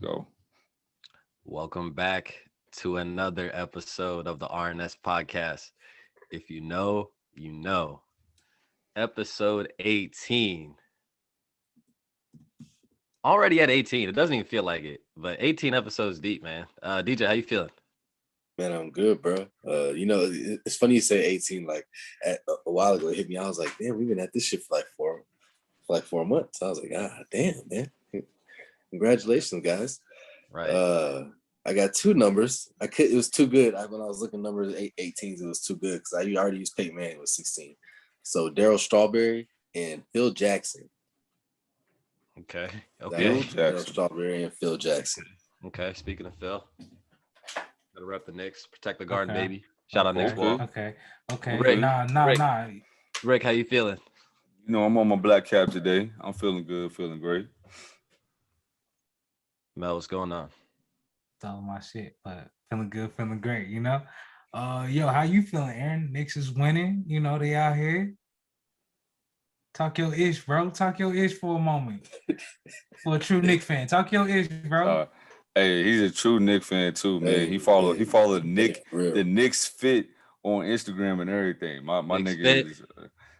go. Welcome back to another episode of the RNS podcast. If you know, you know. Episode 18. Already at 18. It doesn't even feel like it, but 18 episodes deep, man. DJ, how you feeling? Man, I'm good, bro. It's funny you say 18. Like a while ago, it hit me. I was like, damn, we've been at this shit for like 4 months. I was like, damn, man. Congratulations, guys. Right. I got two numbers. It was too good. When I was looking numbers 18s, it was too good because I already used Peyton Manning with 16. So Daryl Strawberry and Phil Jackson. Okay. Daryl Strawberry and Phil Jackson. Okay. Speaking of Phil, gotta rep the Knicks, protect the garden, baby. Shout out Knicks ball. Okay. Rick, Nah. Rick, how you feeling? You know, I'm on my black cap today. I'm feeling good, feeling great. Mel, what's going on? It's all my shit, but feeling good, feeling great, you know? Yo, how you feeling, Aaron? Knicks is winning, you know, they out here. Talk your ish, bro. Talk your ish for a moment. For a true Knicks fan. Talk your ish, bro. Hey, he's a true Knicks fan too, man. Hey, he followed the Knicks fit on Instagram and everything. My Knicks nigga fit. is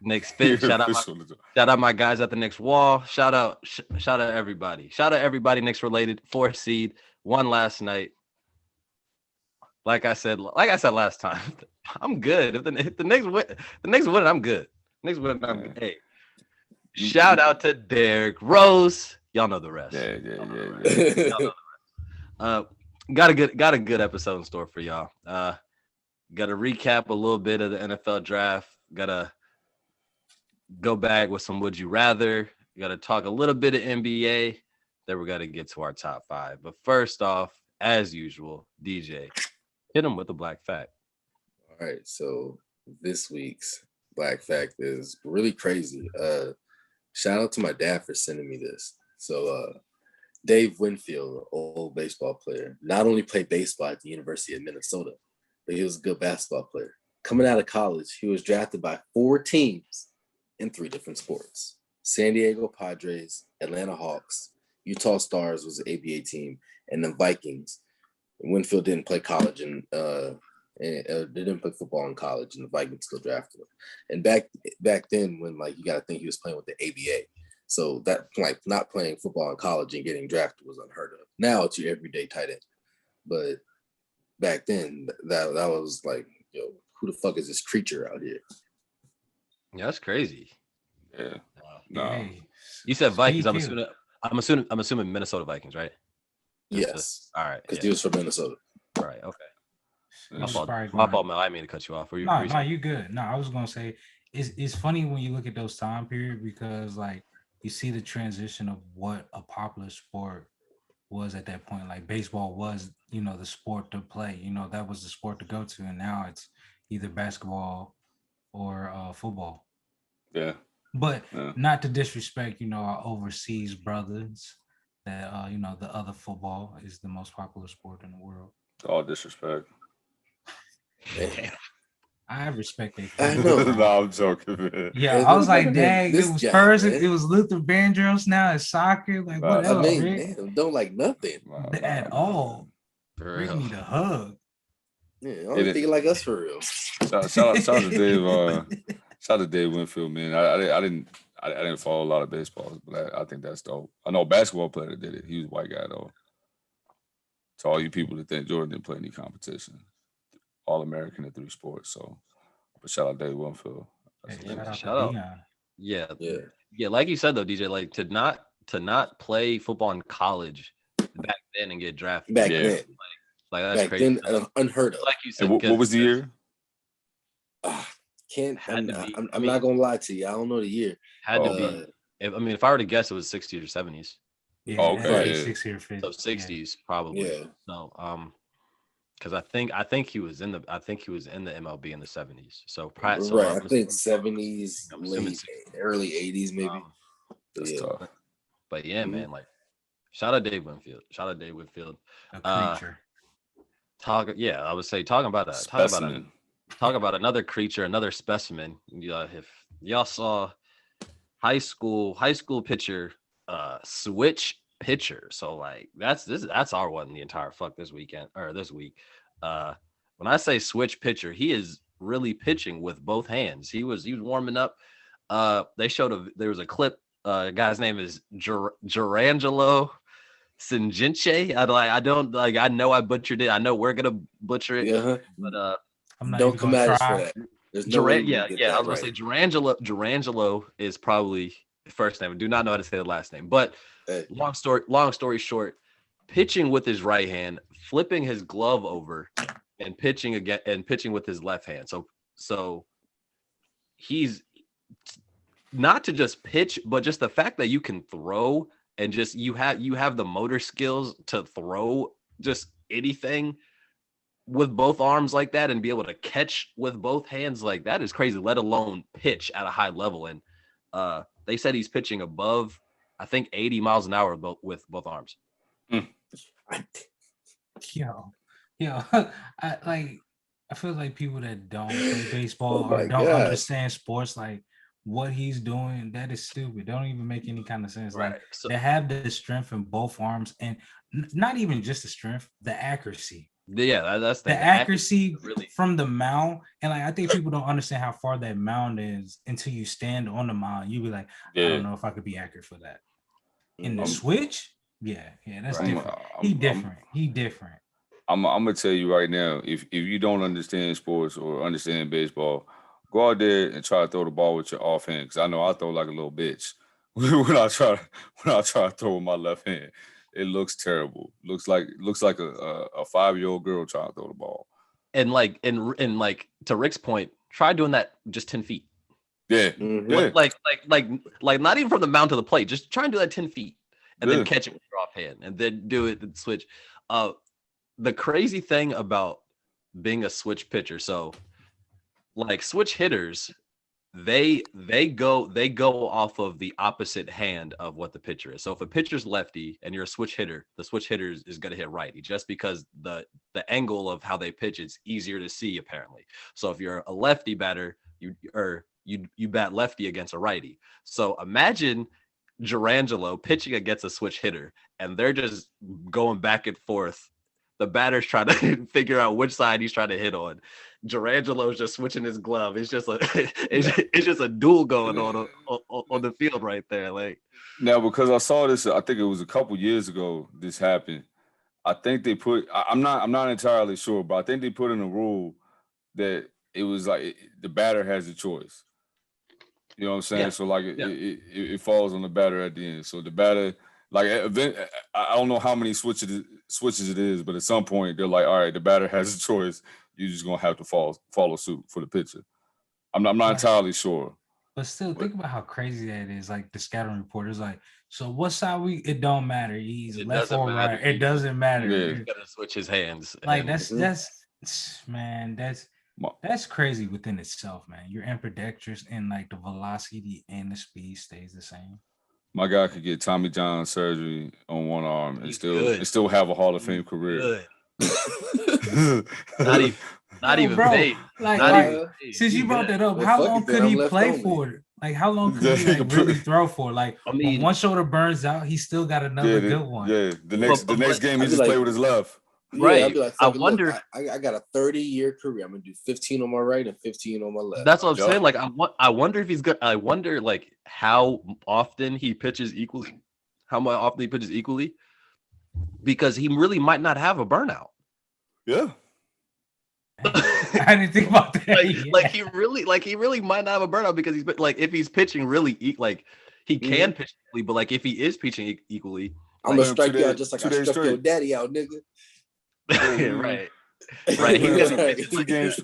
Knicks fit. Shout out my guys at the Knicks wall. Shout out everybody. Shout out everybody Knicks related. 4th seed. Won last night. Like I said last time, I'm good. If the Knicks win, I'm good. Knicks win, I'm good. Hey, shout out to Derrick Rose. Y'all know the rest. Yeah. Y'all know the rest. Got a good episode in store for y'all. Got to recap a little bit of the NFL draft. Got to go back with some would you rather. Got to talk a little bit of NBA. Then we got to get to our top 5. But first off, as usual, DJ, hit him with a black fact. All right, so this week's black fact is really crazy. Shout out to my dad for sending me this. So Dave Winfield, old baseball player, not only played baseball at the University of Minnesota, but he was a good basketball player. Coming out of college, he was drafted by 4 teams in 3 different sports: San Diego Padres, Atlanta Hawks, Utah Stars was the ABA team, and the Vikings. Winfield didn't play college and they didn't play football in college, and the Vikings still drafted him. And back then, when you got to think he was playing with the ABA, so that not playing football in college and getting drafted was unheard of. Now it's your everyday tight end, but back then that was like, yo, who the fuck is this creature out here? Yeah, that's crazy. Yeah. No. Hey, you said Vikings. I'm assuming Minnesota Vikings, right? Yes. All right. Because he was from Minnesota. All right. Okay. My fault, Mel. I didn't mean to cut you off. No, you good. No, I was gonna say it's funny when you look at those time period because you see the transition of what a popular sport was at that point. Like baseball was, the sport to play. That was the sport to go to, and now it's either basketball or football. Yeah. But not to disrespect, our overseas brothers. That the other football is the most popular sport in the world. All disrespect. I respect it. I know. No, I'm joking, man. Yeah, I was like, dang, it was Persian, it was Luther Vandross, now it's soccer. Like, what else? I mean, man, don't like nothing at all. Rick need a hug. Yeah, I'm thinking like us for real. Shout out to Dave. Shout out to Dave Winfield, man. I didn't follow a lot of baseballs, but I think that's dope. I know a basketball player that did it. He was a white guy though. To all you people that think Jordan didn't play any competition, All American in 3 sports. So, but shout out Dave Winfield. Shout out. Yeah. Like you said though, DJ, like to not play football in college back then and get drafted. Back then, like that's back crazy. Then, unheard of. Like you said, what was the year? I'm not gonna lie to you. I don't know the year. Had to be. If I were to guess, it was 60s or 70s. Yeah, okay. 60 or 50. So 60s probably. Yeah. So because I think he was in the MLB in the 70s. So right, I think 70s, early 80s maybe. That's tough. But yeah, man, like shout out Dave Winfield. A creature. I would say talking about another creature, another specimen. If y'all saw high school pitcher switch pitcher. So like that's our one the entire this weekend or this week. When I say switch pitcher, he is really pitching with both hands. He was warming up. They showed there was a clip. Guy's name is Gerangelo Sinjinche. I know I butchered it. I know we're gonna butcher it. Yeah. But I'm not Don't even come gonna at us try. for that. There's no way we can get I that was gonna right. say Gerangelo is probably the first name. I do not know how to say the last name. But Hey. long story short, pitching with his right hand, flipping his glove over, and pitching again and pitching with his left hand. So he's not to just pitch, but just the fact that you can throw and just you have the motor skills to throw just anything with both arms like that and be able to catch with both hands like that is crazy, let alone pitch at a high level. And they said he's pitching above, I think, 80 miles an hour with both arms. Yo, I feel like people that don't play baseball Oh or my don't God. understand sports, like what he's doing, that is stupid. They don't even make any kind of sense. Like Right. So, they have the strength in both arms, and not even just the strength, the accuracy. yeah, that's The accuracy really. from the mound, and like I think people don't understand how far that mound is until you stand on the mound. You be like, I Yeah. don't know if I could be accurate for that. In the Mhm. switch, yeah, that's Right. different. He different. I'm gonna tell you right now, if you don't understand sports or understand baseball, go out there and try to throw the ball with your offhand. Because I know I throw like a little bitch when I try to throw with my left hand. It looks terrible. Looks like a 5-year-old girl trying to throw the ball. And like to Rick's point, try doing that just 10 feet. Yeah, Mhm. yeah. Like not even from the mound to the plate. Just try and do that 10 feet and Yeah. then catch it with your offhand and then do it and switch. The crazy thing about being a switch pitcher, so like switch hitters, they go off of the opposite hand of what the pitcher is. So if a pitcher's lefty and you're a switch hitter, the switch hitter is going to hit righty just because the angle of how they pitch is easier to see apparently. So if you're a lefty batter, you bat lefty against a righty. So imagine Gerangelo pitching against a switch hitter and they're just going back and forth. The batter's trying to figure out which side he's trying to hit on. Gerangelo's just switching his glove. It's just it's just a duel going on the field right there. Like Now, because I saw this, I think it was a couple years ago. This happened. I think they put. I'm not entirely sure, but I think they put in a rule that it was like the batter has a choice. You know what I'm saying? Yeah. So like Yeah. it falls on the batter at the end. So the batter, like I don't know how many switches it is, but at some point they're like, all right, the batter has a choice. You're just gonna have to follow suit for the pitcher. I'm not Right. entirely sure. But still, think about how crazy that is. Like the scouting report is like, so what side it don't matter. He's It left doesn't or matter. right. It doesn't matter. Yeah. he's gotta switch his hands. Like and- that's crazy within itself, man. You're ambidextrous and like the velocity and the speed stays the same. My guy could get Tommy John surgery on one arm and He's still good. and still have a Hall of Fame career. Good. Not Yo, even bro, paid. Like, Not like, even paid. since you He's brought good. that up, Well, how fuck long it, then could I'm he left play only. for? Like, how long could Yeah, he he like, could really put- throw for? Like, I when mean- one shoulder burns out, he still got another good one. Yeah, the next But- game he I'd be just like- play with his left. Right. Yeah, I'd be like, I fuck it, look, wonder- I got a 30-year career. I'm gonna do 15 on my right and 15 on my left. That's what I'm Yup. saying. Like, I wonder if he's good. I wonder like how often he pitches equally. How much often he pitches equally, because he really might not have a burnout. Yeah. I didn't think about that. Like he really might not have a burnout because like if he's pitching really like he can pitch equally, but like if he is pitching equally, I'm gonna Like, strike 2 you out days- just like 2 I days struck your straight. daddy out, nigga. right, right. He's gonna Right. be 2 games.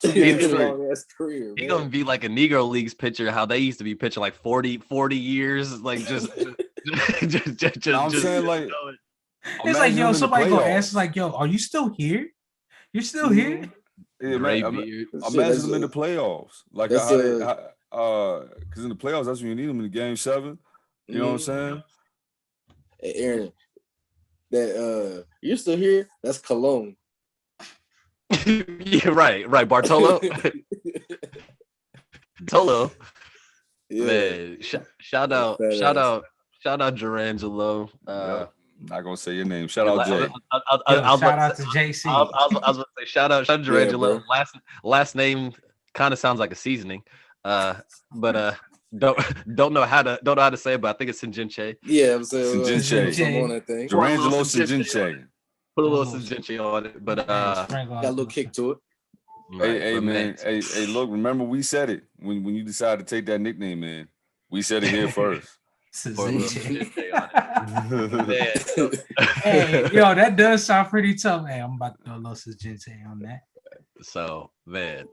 He's games a straight. long ass career. He's man. gonna be like a Negro Leagues pitcher, how they used to be pitching like 40 years, like just I'm saying, like, It's like, yo, somebody go gonna ask, like, yo, are you still here? You're still here? Yeah, gray man, beard. imagine them in the playoffs. Like that's because in the playoffs, that's when you need them in the game 7. You know what I'm saying? Hey, Aaron, that you're still here? That's Cologne. Yeah, right. Bartolo. Tolo. Yeah. Man, shout out Shout out Jerangelo. Yep. Not gonna say your name. Shout out Jay. Shout out to JC. I was about to say shout out Jerangelo. Last name kind of sounds like a seasoning. But don't know how to say it, but I think it's Sinjinche. Yeah, I'm saying Sinjinche. on that thing. Jerangelo Sinjinche. Put a little Sinjinche on it, but got a little kick to it. Hey, man. Hey, look, remember we said it when you decided to take that nickname, man. We said it here first. Hey, yo, that does sound pretty tough. Hey, I'm about to throw a little Sinjinche on that. So, man,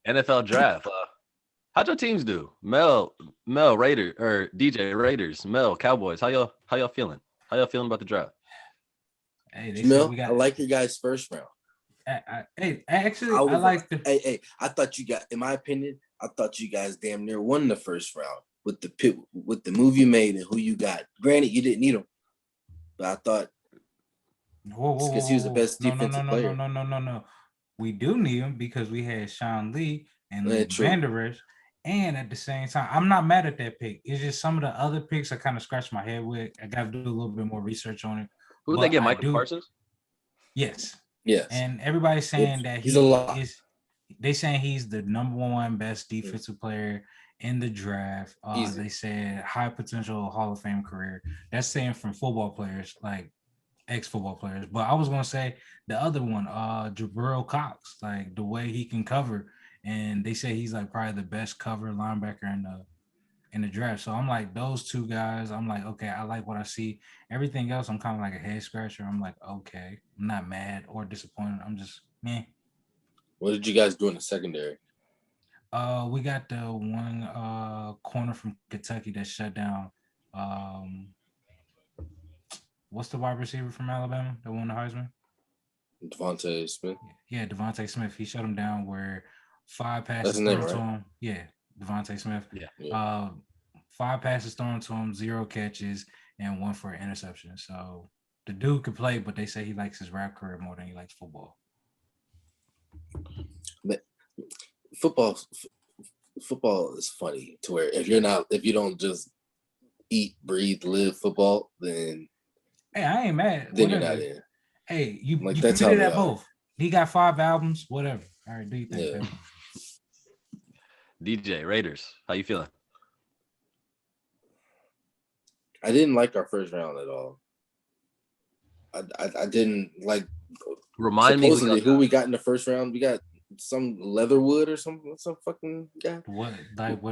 NFL draft. How'd your teams do? Mel Raider or DJ Raiders, Mel Cowboys. How y'all feeling? How y'all feeling about the draft? Hey, Mel, I like your guys' first round. I like the. Hey, I thought you got, in my opinion, I thought you guys damn near won the first round with the move you made and who you got. Granted, you didn't need him, but I thought because he was the best defensive player. No. We do need him because we had Sean Lee and Van Der Esch, and at the same time, I'm not mad at that pick. It's just some of the other picks I kind of scratched my head with. I got to do a little bit more research on it. Who did they get? Michael Parsons? Yes. Yes. And everybody's saying that he's a lot. They saying he's the number one best defensive player in the draft. They said high potential Hall of Fame career. That's saying from football players, like ex-football players. But I was gonna say the other one, Jabril Cox, like the way he can cover, and they say he's like probably the best cover linebacker in the draft. So I'm like, those two guys, I'm like, okay, I like what I see. Everything else, I'm kind of like a head scratcher. I'm like, okay, I'm not mad or disappointed. I'm just meh. What did you guys do in the secondary? We got the one corner from Kentucky that shut down. What's the wide receiver from Alabama that won the Heisman? Devontae Smith. Yeah, Devontae Smith. He shut him down where 5 passes thrown to him. Yeah, Devontae Smith. Yeah. 5 passes thrown to him, 0 catches, and 1 for an interception. So the dude could play, but they say he likes his rap career more than he likes football. Football is funny to where if you don't just eat, breathe, live football, then hey, I ain't mad. Then you're not in. Hey, you committed at both. He got 5 albums, whatever. All right, do you think? Yeah. DJ Raiders, how you feeling? I didn't like our first round at all. I didn't like. Remind me who we got in the first round. We got some Leatherwood or some fucking guy. What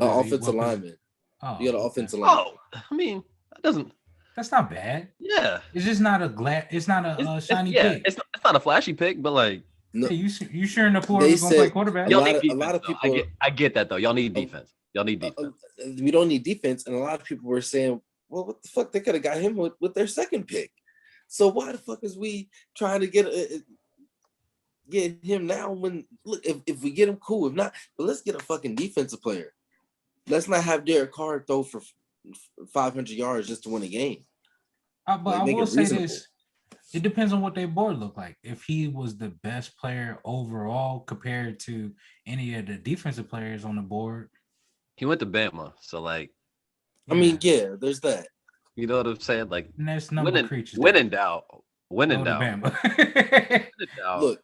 offensive lineman. Oh, you got an offensive lineman. Oh, I mean, that doesn't. That's not bad. Yeah, it's just not a It's not a shiny pick. It's not a flashy pick, but like, no, hey, you sure in the pool is gonna play quarterback? A lot of people. I get that though. Y'all need defense. We don't need defense, and a lot of people were saying, "Well, what the fuck? They could have got him with their second pick. So why the fuck is we trying to get him now? When look, if we get him, cool. If not, but let's get a fucking defensive player. Let's not have Derek Carr throw for 500 yards just to win a game. But I will say this. It depends on what their board look like. If he was the best player overall compared to any of the defensive players on the board. He went to Bama, so like. I mean, yeah, there's that. You know what I'm saying? Like, when in doubt. When in doubt. Look,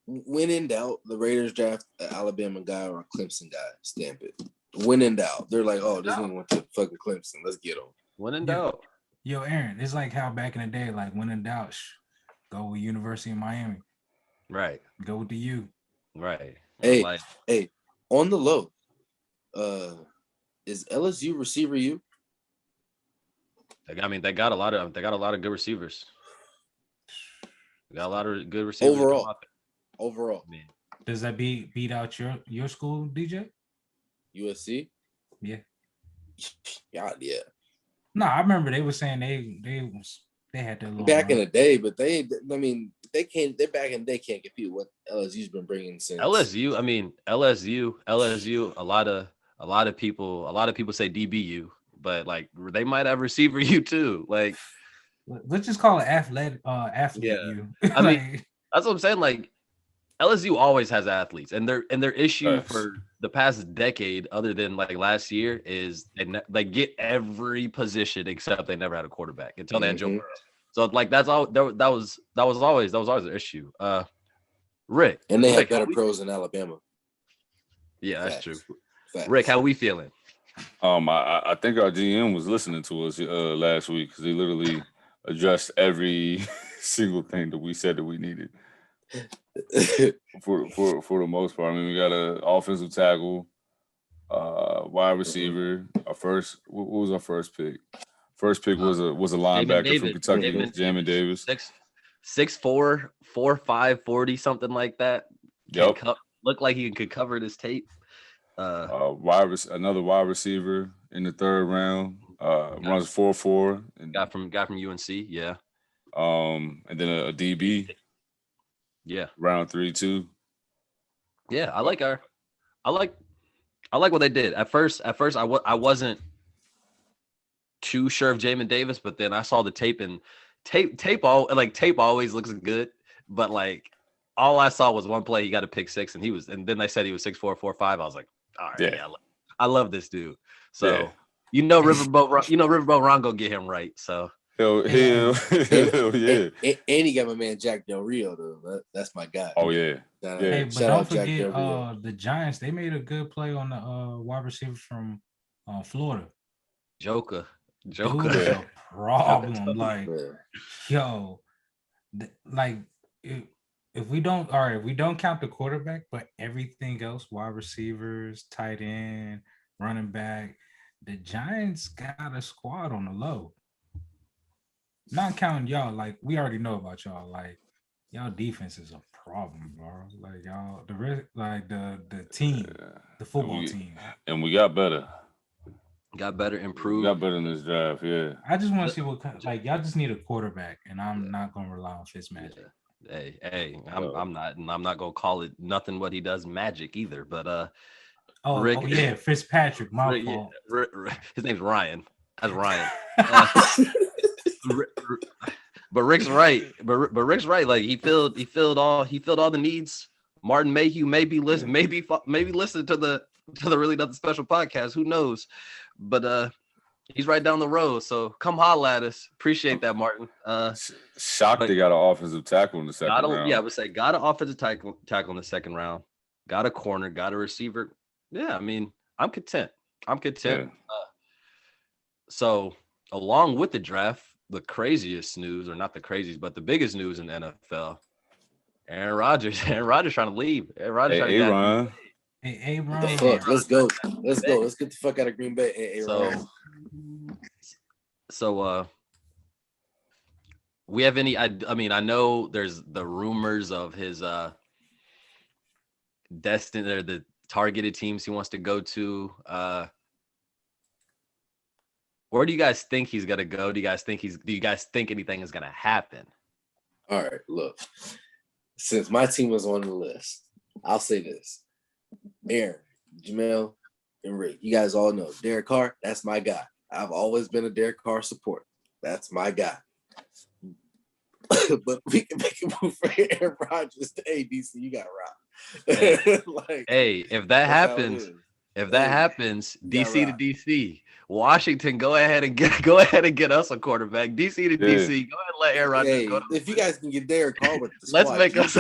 when in doubt, the Raiders draft an Alabama guy or a Clemson guy. Stamp it. When in doubt, they're like, oh, this one went to fucking Clemson. Let's get him. When in doubt. Yo, Aaron, it's like how back in the day, like when in doubt, go with University of Miami. Right. Go with the U. Right. Hey, on the low, is LSU receiver U? I mean, they got a lot of good receivers. They got a lot of good receivers overall. Man. Does that beat out your school, DJ? USC? Yeah. Yeah. No, I remember they were saying they had their little back in the day, but they can't. They're back in the day can't compete with what LSU's been bringing since. LSU. I mean, LSU. A lot of people say DBU, but like they might have receiver U too. Like, let's just call it athlete yeah. U. I mean, that's what I'm saying. Like, LSU always has athletes, and their issue Facts. for the past decade, other than like last year, is they get every position except they never had a quarterback until they had Joe Burrow. So like that's all that was always an issue. Rick, And they have Rick, better pros in Alabama. Yeah, that's Facts. true. Facts. Rick, how we feeling? I think our GM was listening to us last week because he literally addressed every single thing that we said that we needed. For the most part, I mean, we got an offensive tackle, wide receiver. Our first, what was our first pick? First pick was a linebacker from Kentucky, Jamin Davis. 6'4", 4'5", 40, something like that. Yep. Looked like he could cover this tape. Another wide receiver in the third round. Runs 4.4. And got from UNC, yeah. And then a DB. Yeah. Round 3 too. Yeah, I like what they did. At first I wasn't too sure of Jamin Davis, but then I saw the tape, and tape always looks good, but like all I saw was one play he got a pick six, and then they said he was 6'4", 4'5". I was like, all right, yeah, I love this dude. So Riverboat Ron gonna get him right. So hell yeah. And he got my man Jack Del Rio though. That's my guy. Oh yeah. Hey, but don't forget the Giants. They made a good play on the wide receivers from Florida. Joker. Dude, is a problem. Like, yo, like if we don't count the quarterback, but everything else, wide receivers, tight end, running back, the Giants got a squad on the low. Not counting y'all, like we already know about y'all. Like y'all defense is a problem, bro. Like y'all, the team, the football team, and we got better. Got better, improved. Got better in this draft, yeah. I just want to see like y'all just need a quarterback, and I'm not gonna rely on Fitzmagic. Yeah. Hey, I'm not gonna call it nothing what he does magic either. But Rick, Fitzpatrick, my fault. His name's Ryan. That's Ryan. But Rick's right. But Rick's right. Like he filled all the needs. Martin Mayhew maybe listen to the Really Nothing Special podcast. Who knows? But he's right down the road. So come holla at us. Appreciate that, Martin. Shocked they got an offensive tackle in the second round. Yeah, I would say got an offensive tackle in the second round. Got a corner. Got a receiver. Yeah, I mean, I'm content. Yeah. So along with the draft, the craziest news, or not the craziest, but the biggest news in the NFL, Aaron Rodgers trying to leave. Aaron Rodgers trying to get Ron. Hey, Ron. The fuck? Let's go. Let's get the fuck out of Green Bay. Hey, So we have any? I mean, I know there's the rumors of his destiny, or the targeted teams he wants to go to. Where do you guys think he's gonna go? Do you guys think anything is gonna happen? All right, look. Since my team was on the list, I'll say this. Aaron, Jamel, and Rick, you guys all know Derek Carr, that's my guy. I've always been a Derek Carr supporter. That's my guy. But we can make a move for Aaron Rodgers to ADC. You got robbed. Hey, if that happens, DC to DC. Washington, go ahead and get us a quarterback. DC to DC. Go ahead and let Aaron Rodgers go. If you guys can get Derek Carr with the let's squad, make us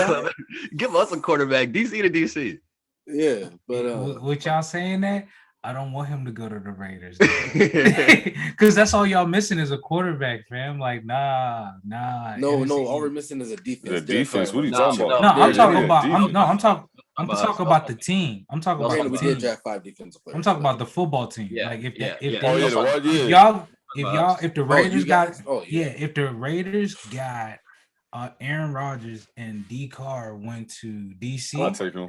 give us a quarterback. DC to DC. Yeah, but with y'all saying that, I don't want him to go to the Raiders because that's all y'all missing is a quarterback, fam. Like, nah. No, all we're missing is a defense. The defense. What are you talking about? No, I'm talking about. I'm talking about the team. I'm talking about the team. We did draft 5 defensive players. I'm talking about the football team. Yeah, like if the Raiders got Aaron Rodgers and D. Carr went to DC. I'll take him.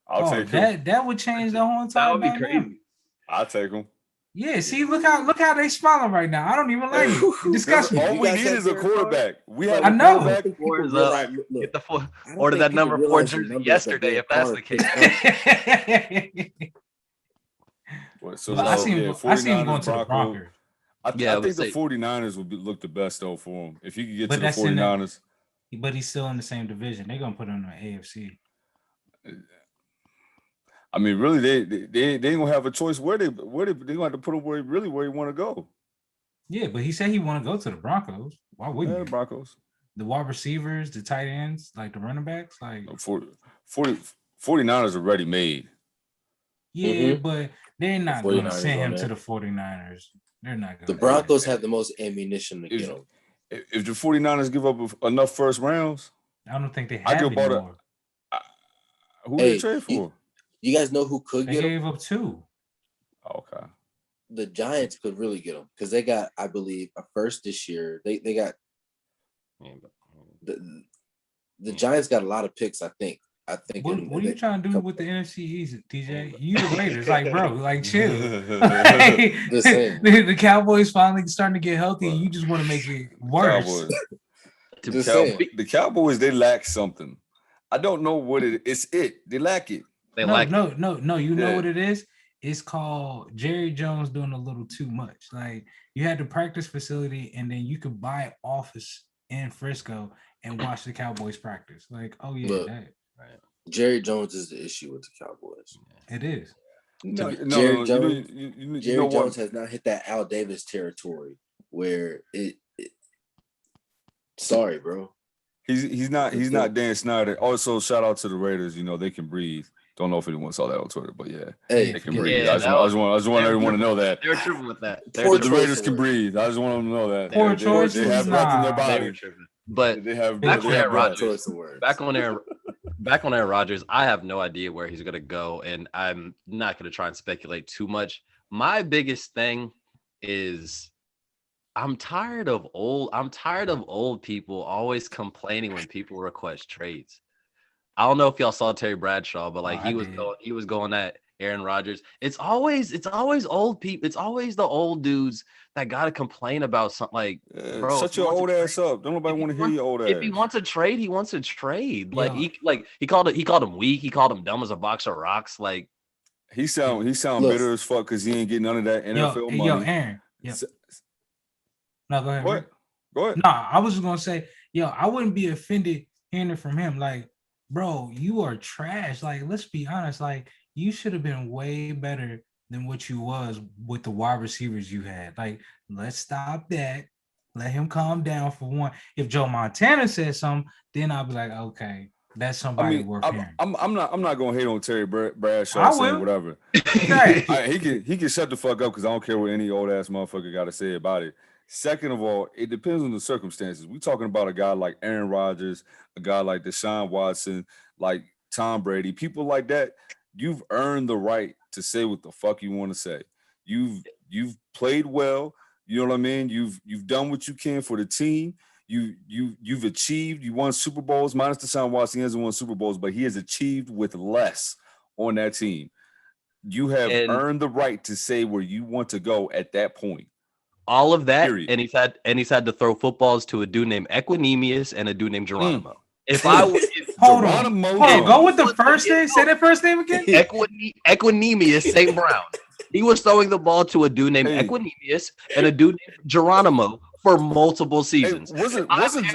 I'll take him. That would change the whole entire. That would be crazy. I'll take him. Yeah, see, look how they smiling right now. I don't even like it. Disgusting. All we need is a quarterback. We have I know. Get the order that number 4 jersey yesterday, if that's the case. I see him going to the Broncos. I think the 49ers would look the best though for him. If he could get to the 49ers. But he's still in the same division. They're gonna put him in the AFC. I mean, really, they ain't gonna have a choice where they gonna have to put him where he want to go. Yeah, but he said he want to go to the Broncos. Why wouldn't the you? Broncos, The wide receivers, the tight ends, like the running backs, like 49ers are ready made. yeah, but they're not The going to 49ers send him on to there. the 49ers. They're not going The to. Broncos have the most ammunition to get him. If the 49ers give up enough first rounds, I don't think they I have could bought anymore. Who they trade for? You guys know who could They get him? gave up 2. Okay. The Giants could really get him because they got, I believe, a first this year. They got the Giants got a lot of picks. I think. What are you trying to do with the NFC East, TJ? You the Raiders, like bro, like chill. The Cowboys finally starting to get healthy. You just want to make it worse. The Cowboys, they lack something. I don't know what it is. They lack it. No. You know what it is? It's called Jerry Jones doing a little too much. Like you had the practice facility, and then you could buy office in Frisco and watch the Cowboys practice. Like, oh yeah, Look, right. Jerry Jones is the issue with the Cowboys. It is. Jerry Jones has not hit that Al Davis territory where it sorry, bro. He's not Dan Snyder. Also, shout out to the Raiders. You know they can breathe. Don't know if anyone saw that on Twitter, but yeah, they can breathe. Yeah, I just want everyone to know that. They're tripping with that. The Raiders can breathe. I just want them to know that. Poor choice. They have breath in their body. But they have back on Aaron Rodgers. Back on Aaron Rodgers, I have no idea where he's gonna go, and I'm not gonna try and speculate too much. My biggest thing is I'm tired of old people always complaining when people request trades. I don't know if y'all saw Terry Bradshaw, but like he was going at Aaron Rodgers. It's always old people. It's always the old dudes that gotta complain about something. Like, bro, shut your old ass up. Don't nobody want to hear your old ass. If he wants a trade, he wants a trade. Like he called him weak. He called him dumb as a box of rocks. Like he sound bitter as fuck because he ain't getting none of that NFL money. Yo, Aaron. Yeah. No, go ahead. What? Go ahead. No, I was just gonna say, I wouldn't be offended hearing it from him. Like, bro, you are trash. Like, let's be honest. Like, you should have been way better than what you was with the wide receivers you had. Like, let's stop that. Let him calm down for one. If Joe Montana said something, then I'll be like, okay, that's somebody worth hearing. I'm not gonna hate on Terry Bradshaw saying whatever. He can shut the fuck up because I don't care what any old ass motherfucker got to say about it. Second of all, it depends on the circumstances. We're talking about a guy like Aaron Rodgers, a guy like Deshaun Watson, like Tom Brady, people like that. You've earned the right to say what the fuck you want to say. You've played well. You know what I mean? You've done what you can for the team. You've achieved. You won Super Bowls. Minus Deshaun Watson, he hasn't won Super Bowls, but he has achieved with less on that team. You have earned the right to say where you want to go at that point. All of that, period. and he's had to throw footballs to a dude named Equinemius and a dude named Geronimo. Hold on, go with the first name. Say that first name again. Equinemius St. Brown. He was throwing the ball to a dude named Equinemius and a dude named Geronimo for multiple seasons. Wasn't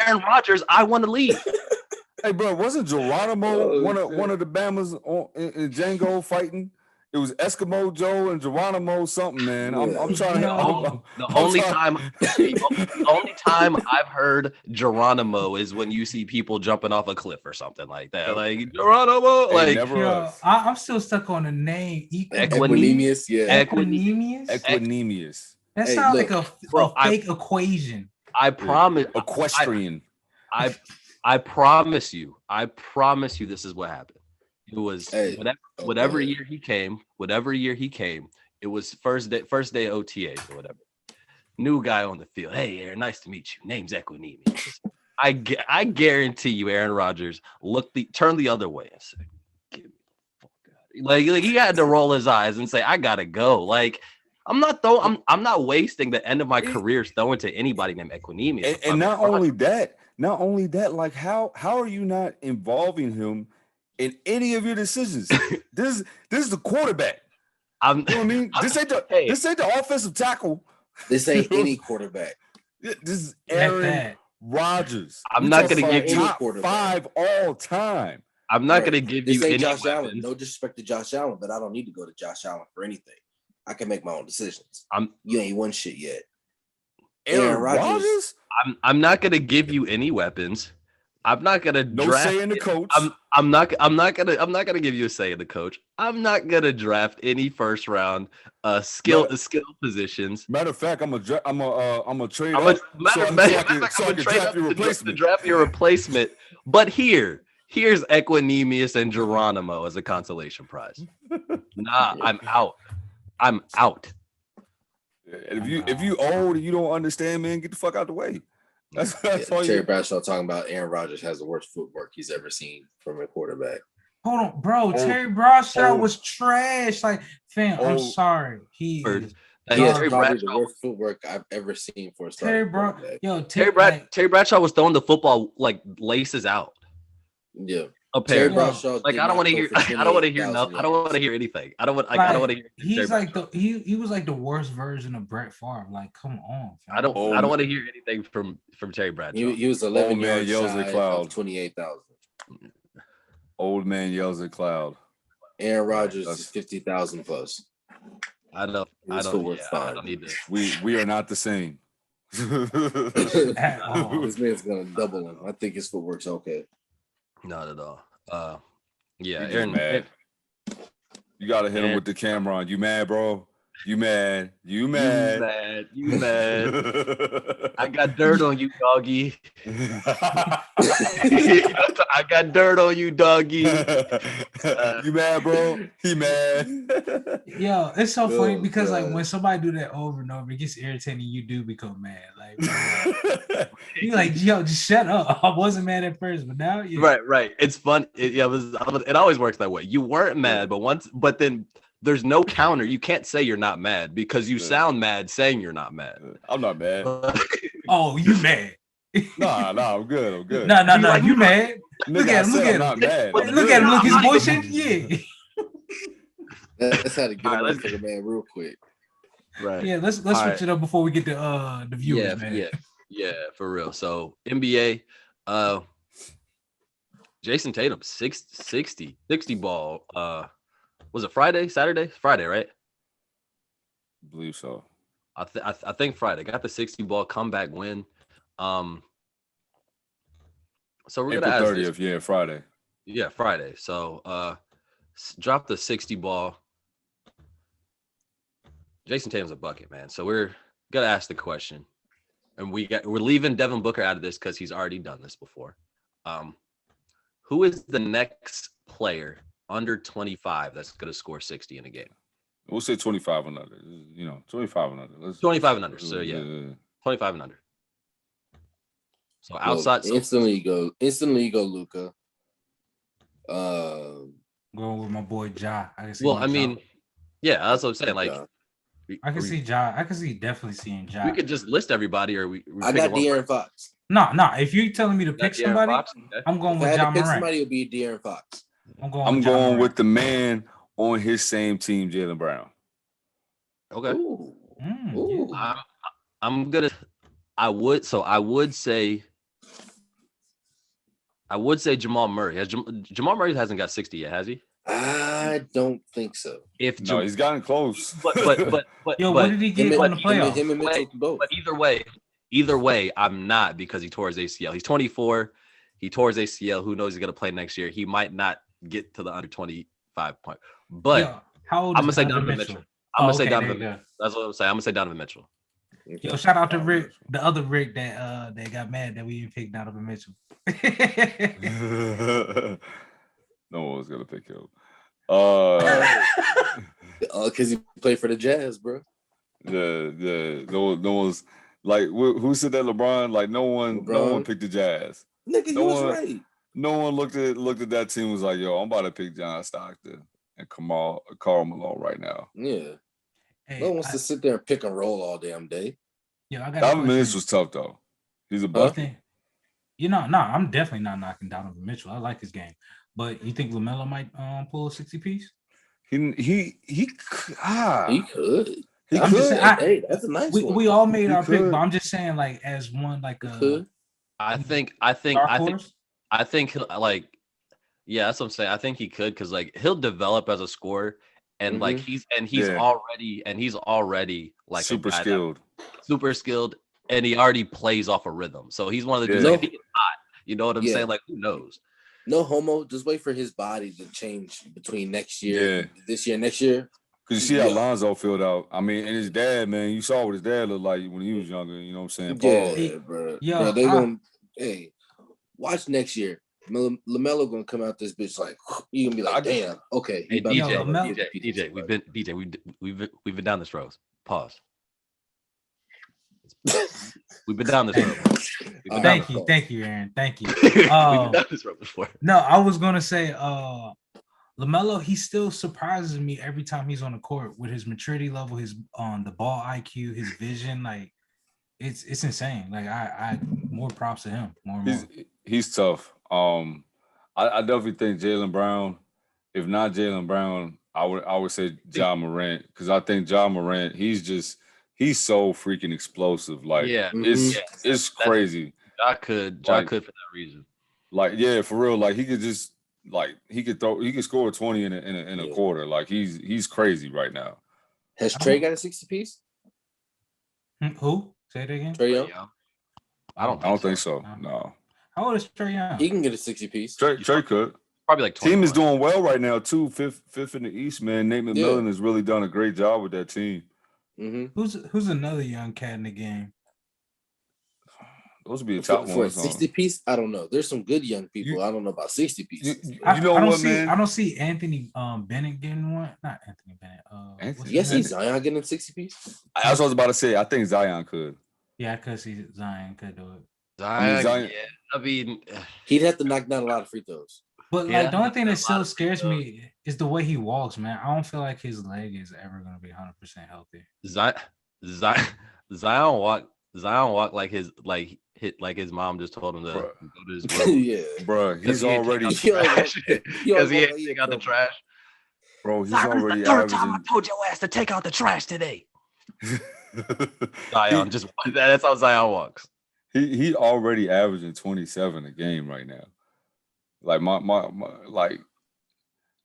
Aaron Rodgers? I want to leave. Hey, bro, wasn't Geronimo one of the Bamas in Django fighting? It was Eskimo Joe and Geronimo something, man. I'm trying to. The only time I've heard Geronimo is when you see people jumping off a cliff or something like that. Like Geronimo, like I'm still stuck on the name Equinemius. Yeah, Equinemius. That sounds like a fake equation. I promise. Equestrian. I promise you. This is what happened. It was whatever year he came, it was first day OTAs or whatever. New guy on the field. Hey, Aaron, nice to meet you. Name's Equinemius. I guarantee you, Aaron Rodgers turn the other way and say, "Get me the fuck out." Like he had to roll his eyes and say, "I gotta go." Like I'm not wasting the end of my career throwing to anybody named Equinemius. And not only that, like how are you not involving him in any of your decisions? This is the quarterback. You know what I mean? This ain't the offensive tackle. This ain't any quarterback. This is Aaron Rodgers. I'm not going to give top 5 all time. I'm not Right. gonna give This you ain't any Josh Allen. weapons. No disrespect to Josh Allen, but I don't need to go to Josh Allen for anything. I can make my own decisions. I'm- You ain't won shit yet. Aaron Rodgers? I'm not gonna give you any weapons. I'm not gonna No draft. say in the coach. I'm not gonna give you a say in the coach. I'm not gonna draft any first round skill positions. Matter of fact, I'm a trade I'm up so I can draft your replacement. To draft your replacement. But here's Equinemius and Geronimo as a consolation prize. Nah, I'm out. I'm out. And if you old and you don't understand, man, get the fuck out the way. That's all Terry you. Bradshaw talking about Aaron Rodgers has the worst footwork he's ever seen from a quarterback. Hold on, bro. Terry Bradshaw was trash. Like, fam, I'm Old. sorry. He is He has Terry probably Bradshaw- the worst footwork I've ever seen for a Terry starting quarterback. Terry Bradshaw was throwing the football like laces out. Yeah. Terry Bradshaw. Like I don't want to hear. I don't want to hear. No, I don't want to hear anything. I don't want. I don't want to hear. He's like he was like the worst version of Brett Favre. Like, come on. Fam. I don't want to hear anything from Terry Bradshaw. He was 11 man yards yells shy at cloud. of 28,000. Old man yells at cloud. Aaron Rodgers is 50,000 plus. I don't need to. We are not the same. This man's gonna double him. I think his footwork's okay. Not at all. Yeah, He Aaron. mad. You gotta hit him with the camera on. You mad, bro? You mad? You mad? You mad? I got dirt on you, doggy. I got dirt on you, doggy. You mad, bro? He mad. Yo, it's so funny because like when somebody do that over and over, it gets irritating. You do become mad. Like, you like, yo, just shut up. I wasn't mad at first, but now, yeah. Right. It's fun. It always works that way. You weren't mad, but then there's no counter. You can't say you're not mad because you sound mad saying you're not mad. I'm not mad. Oh, you mad? Nah, I'm good. I'm good. No, you mad? Look at him. Look at him. Not mad. Look at him. Look, his voice changed. Yeah. Let's have to get him for the man real quick. Right. Yeah. Let's switch it up before we get the viewers, man. Yeah, for real. So NBA, Jason Tatum, 60 ball. Was it Saturday? Friday, right? I believe so. I think Friday. Got the 60 ball comeback win. So we're April gonna ask 30th. Yeah, Friday. Yeah, Friday. So drop the 60 ball. Jason Tatum's a bucket, man. So we're gonna ask the question, and we're leaving Devin Booker out of this because he's already done this before. Who is the next player under 25 that's gonna score 60 in a game? We'll say 25 and under. 25 and under. 25 and under. So yeah, 25 and under. So outside, instantly you go Luka. Going with my boy Ja. That's what I'm saying. Like, I can see Ja. I can see definitely seeing Ja. We could just list everybody, or we I got De'Aaron Fox. No. If you're telling me to pick somebody, I'm going with Ja Morant. Somebody will be De'Aaron Fox. I'm going with the man on his same team, Jaylen Brown. Okay. Ooh. Yeah. I'm gonna. I would say Jamal Murray. Jamal Murray hasn't got 60 yet, has he? I don't think so. He's gotten close. But yo, what did he get on the playoffs? Him and Mitchell both. But either way, I'm not, because he tore his ACL. He's 24. He tore his ACL. Who knows? He's gonna play next year. He might not get to the under 25 point. But how old I'm is gonna say Donovan Mitchell. I'm gonna say Donovan Mitchell. That's what I'm saying. I'm gonna say Donovan Mitchell. Yo, shout out to Rick, the other Rick that got mad that we didn't pick Donovan Mitchell. No one was gonna pick him. Because he played for the Jazz, bro. Yeah. No one's like, who said that? LeBron. Like, no one picked the Jazz. Nigga, you was right. No one looked at that team and was like, yo, I'm about to pick John Stockton and Karl Malone right now. Yeah. Hey, no one wants to sit there and pick and roll all damn day. Yeah, I got Donovan Mitchell was tough though. He's a bucket. I'm definitely not knocking Donovan Mitchell. I like his game, but you think LaMelo might pull a 60 piece? He could. Hey, that's a nice one. We all made our pick, but I'm just saying, like, as one, like I think Yeah, that's what I'm saying. I think he could because like he'll develop as a scorer, and like he's Yeah. already like Super a guy skilled. super skilled, and he already plays off a rhythm. So he's one of the dudes Yeah. like if he gets hot, you know what I'm Yeah. saying? Like who knows? No homo. Just wait for his body to change between next year, this year, next year. Because you see how Lonzo filled out. I mean, and his dad, man, you saw what his dad looked like when he was younger. You know what I'm saying? Yeah, bro. Bro, they gonna watch next year. LaMelo gonna come out this bitch like you gonna be like, damn, okay. Hey, DJ, we've been down this road. Pause. We've been down this road. Thank you, Aaron. Thank you. We've been down this road before. No, I was gonna say, LaMelo, he still surprises me every time he's on the court with his maturity level, his the ball IQ, his vision. Like it's insane. Like I more props to him. More. He's tough. I definitely think Jaylen Brown. If not Jaylen Brown, I would say Ja Morant, because I think Ja Morant, he's so freaking explosive. Like it's crazy. Ja could for that reason. Like for real. Like he could just he could score 20 in a quarter. Like he's crazy right now. Has Trey got a 60 piece? Who? Say it again. Trey Young? I don't think so. No. How old is Trey Young? He can get a 60 piece. Trey could. Probably like 20. Team is doing well right now too. Fifth in the East, man. Nate McMillan has really done a great job with that team. Who's another young cat in the game? Those would be a top for one. A 60 piece? I don't know. There's some good young people. I don't know about 60 pieces. I don't see Anthony Bennett getting one. Not Anthony Bennett. Yes, he's Zion getting a 60 piece. That's what I was about to say. I think Zion could. Yeah, I could see Zion could do it. Zion. I mean, he'd have to knock down a lot of free throws. But like the only thing that still scares me is the way he walks, man. I don't feel like his leg is ever gonna be 100% healthy. Zion walk like his mom just told him to go to his room. Bro, he's already because he ain't take out the trash. Bro, he's already third time I told your ass to take out the trash today. Zion that's how Zion walks. He already averaging 27 a game right now. Like my like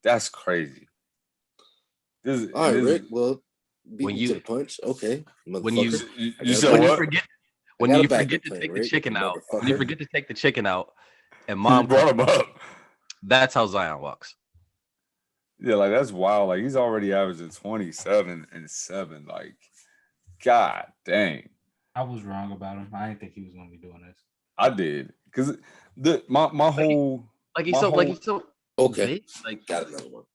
that's crazy. All right, Rick. Well, beat you to the punch. Okay. When you forget to take the chicken out, when you forget to take the chicken out, and mom brought him up. That's how Zion walks. Yeah, like that's wild. Like he's already averaging 27 and 7. Like, god dang. I was wrong about him. I didn't think he was gonna be doing this. I did, because my whole okay. Like got another one.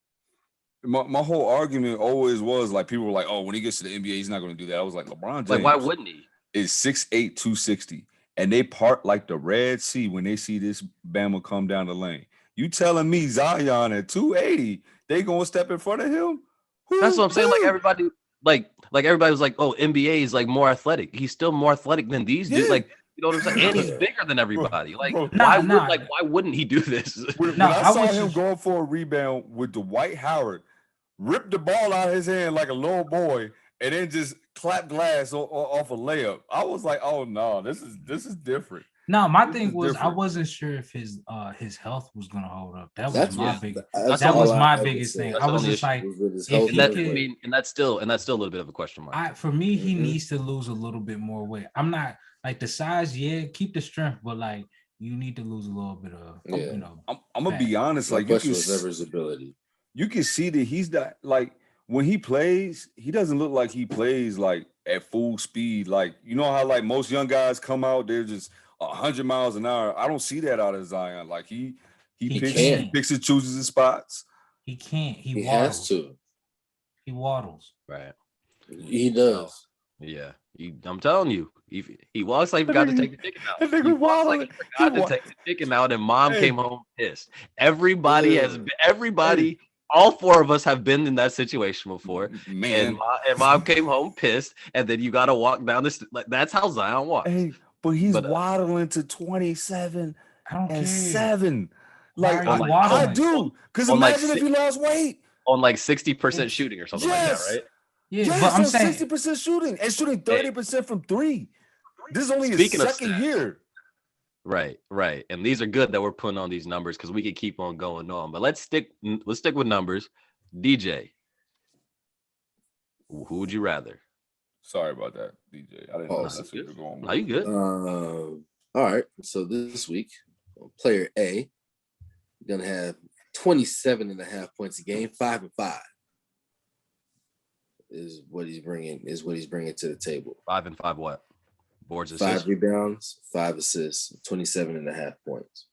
My whole argument always was like people were like, oh, when he gets to the NBA, he's not going to do that. I was like, LeBron James, like, why wouldn't he? Is 6'8", 260, and they part like the Red Sea when they see this Bama come down the lane. You telling me Zion at 280, they gonna step in front of him? That's what I'm saying. Like everybody, like everybody was like, oh, NBA is like more athletic. He's still more athletic than these dudes. Like, you know what I'm saying? And he's bigger than everybody. Like, why wouldn't he do this? When I saw him going for a rebound with Dwight Howard, rip the ball out of his hand like a little boy, and then just clap glass off a layup. I was like, oh no, this is different. No, my thing was I wasn't sure if his health was gonna hold up. That was my biggest thing. I was just like, and that's still a little bit of a question mark. For me, he needs to lose a little bit more weight. I'm not like the size, keep the strength, but like you need to lose a little bit of, you know. I'm gonna be honest, like his ability. You can see that he's not like when he plays, he doesn't look like he plays like at full speed. Like, you know how like most young guys come out, they're just 100 miles an hour. I don't see that out of Zion. Like he picks and chooses his spots. He can't. He has to. He waddles. Right. He does. Yeah. I'm telling you, he walks like he forgot to take the chicken out. He walks like he forgot to take the chicken out, and mom came home pissed. Everybody, all four of us have been in that situation before. Man. And mom came home pissed, and then you got to walk down this. Like, that's how Zion walks. Hey, but he's waddling to 27 and 7. Like I do, because imagine if he lost weight on like 60% shooting or something like that, right? Yeah, yes, but I'm saying 60% shooting and shooting 30% from 3. This is only his second year. Right. And these are good that we're putting on these numbers because we could keep on going on. But let's stick with numbers. DJ, who would you rather? Sorry about that, DJ. I didn't know Pause. that's what you're going Are you with. good? All right. So this week, player A gonna have 27.5 points a game, 5 and 5 is what he's bringing to the table. 5 and 5 what? Boards, 5 assists? rebounds, 5 assists, 27.5 points.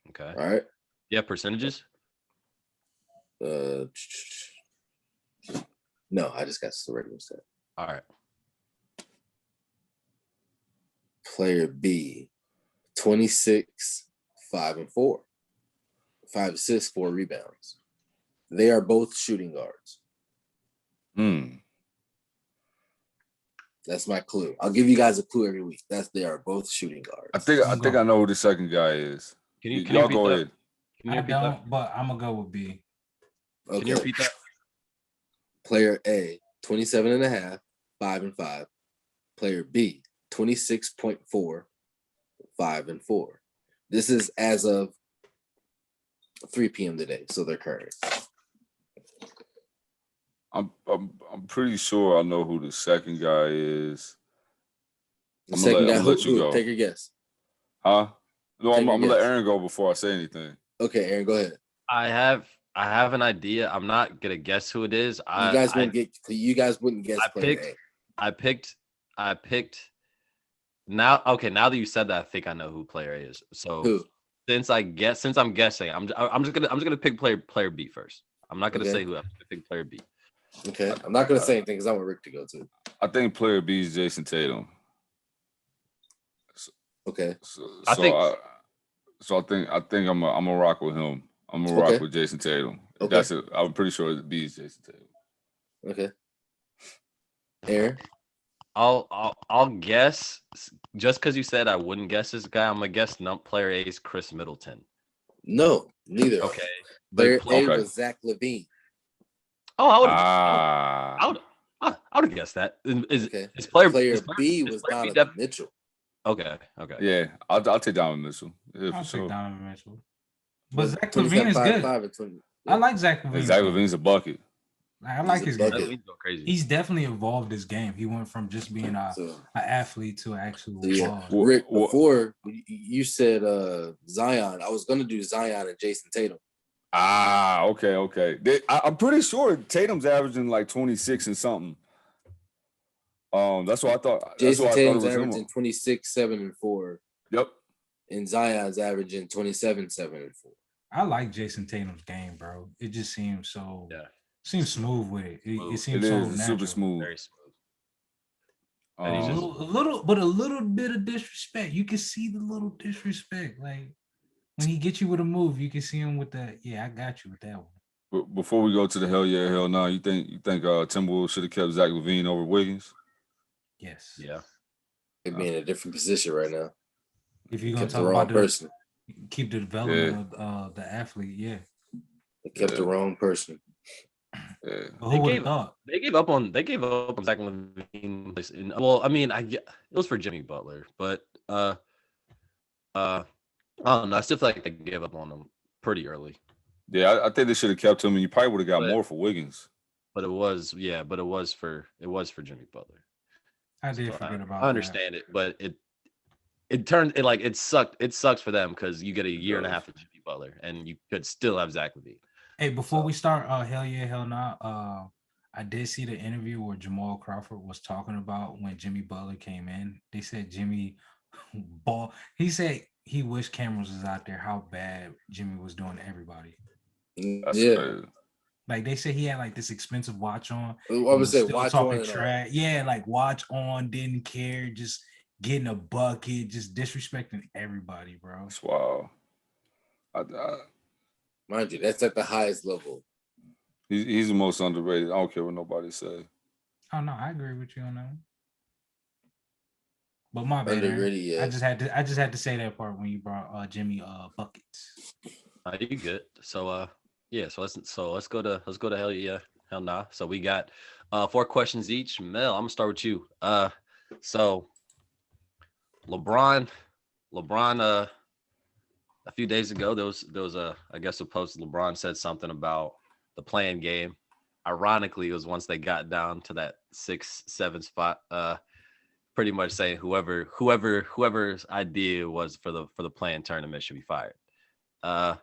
Okay. All right. Yeah, percentages? No, I just got the regular set. All right. Player B, 26, 5 and 4. 5 assists, 4 rebounds. They are both shooting guards. That's my clue. I'll give you guys a clue every week. They are both shooting guards. I think I know who the second guy is. Can you Y'all go ahead. Can you I repeat don't, that? but I'm gonna go with B. Okay. Can you repeat that? Player A, 27.5, 5 and 5. Player B, 26.4, 5 and 4. This is as of 3 p.m. today, so they're current. I'm pretty sure I know who the second guy is. The second guy, let you go. Take your guess. Huh? No, I'm gonna let guess. Aaron go before I say anything. Okay, Aaron, go ahead. I have an idea. I'm not gonna guess who it is. You guys wouldn't guess. I picked. Now, okay. Now that you said that, I think I know who player A is. So Who? since I'm guessing, I'm just gonna pick player B first. I'm not gonna say who. I'm gonna pick player B. Okay, I'm not gonna say anything because I want Rick to go too. I think player B is Jason Tatum. Okay. I think I'm gonna rock with him. I'm gonna rock with Jason Tatum. Okay. I'm pretty sure B is Jason Tatum. Okay. Aaron? I'll guess just because you said I wouldn't guess this guy. I'm gonna guess player A is Chris Middleton. No, neither. Okay. Player A was Zach LaVine. Oh, I would have guessed that. Is player B was Donovan Mitchell. Okay. Yeah, I'll take Donovan Mitchell. Yeah, I'll for sure. take Donovan Mitchell. But Zach LaVine is good. I like Zach LaVine. Zach LaVine's a bucket. I like his game. Crazy. He's definitely evolved his game. He went from just being an athlete to an actual ball. Rick, before you said Zion, I was going to do Zion and Jason Tatum. Okay. I'm pretty sure Tatum's averaging like 26 and something. That's what I thought. Jason Tatum's averaging 26, 7 and 4. Yep. And Zion's averaging 27, 7 and 4. I like Jason Tatum's game, bro. It just seems so seems smooth with it. It seems so natural. Super smooth. Very smooth. A little bit of disrespect. You can see the little disrespect. Like when he gets you with a move, you can see him with that. Yeah, I got you with that one. Before we go to the hell yeah, hell no, you think Timberwolves should have kept Zach LaVine over Wiggins? Yes. Yeah. He'd be in a different position right now. If you're gonna talk about person, keep the development of the athlete, They kept the wrong person. Yeah. Well, who would have thought? They gave up on Zach LaVine. Well, I mean, it was for Jimmy Butler, but I don't know. I still feel like they gave up on him pretty early. Yeah, I think they should have kept him, and you probably would have got more for Wiggins. But it was for Jimmy Butler. I did forget about. I understand it, but it sucked. It sucks for them because you get a year and a half of Jimmy Butler, and you could still have Zach LaVine. Hey, before we start, hell yeah, hell nah. I did see the interview where Jamal Crawford was talking about when Jimmy Butler came in. They said Jimmy ball. He said he wished cameras was out there. How bad Jimmy was doing to everybody. That's crazy. Like they said he had like this expensive watch on. I would say watch on. Trash. Yeah, like watch on, didn't care, just getting a bucket, just disrespecting everybody, bro. That's wild. Mind you, that's at the highest level. He's the most underrated. I don't care what nobody say. Oh no, I agree with you on that. But my bad. Underrated, yeah. I just had to say that part when you brought Jimmy buckets. You good? So let's go to hell yeah, hell nah. So we got 4 questions each. Mel, I'm gonna start with you. So LeBron LeBron, a few days ago, there was a I guess a post. LeBron said something about the playing game. Ironically, it was once they got down to that 6-7 spot. Pretty much saying whoever's idea was for the playing tournament should be fired. Does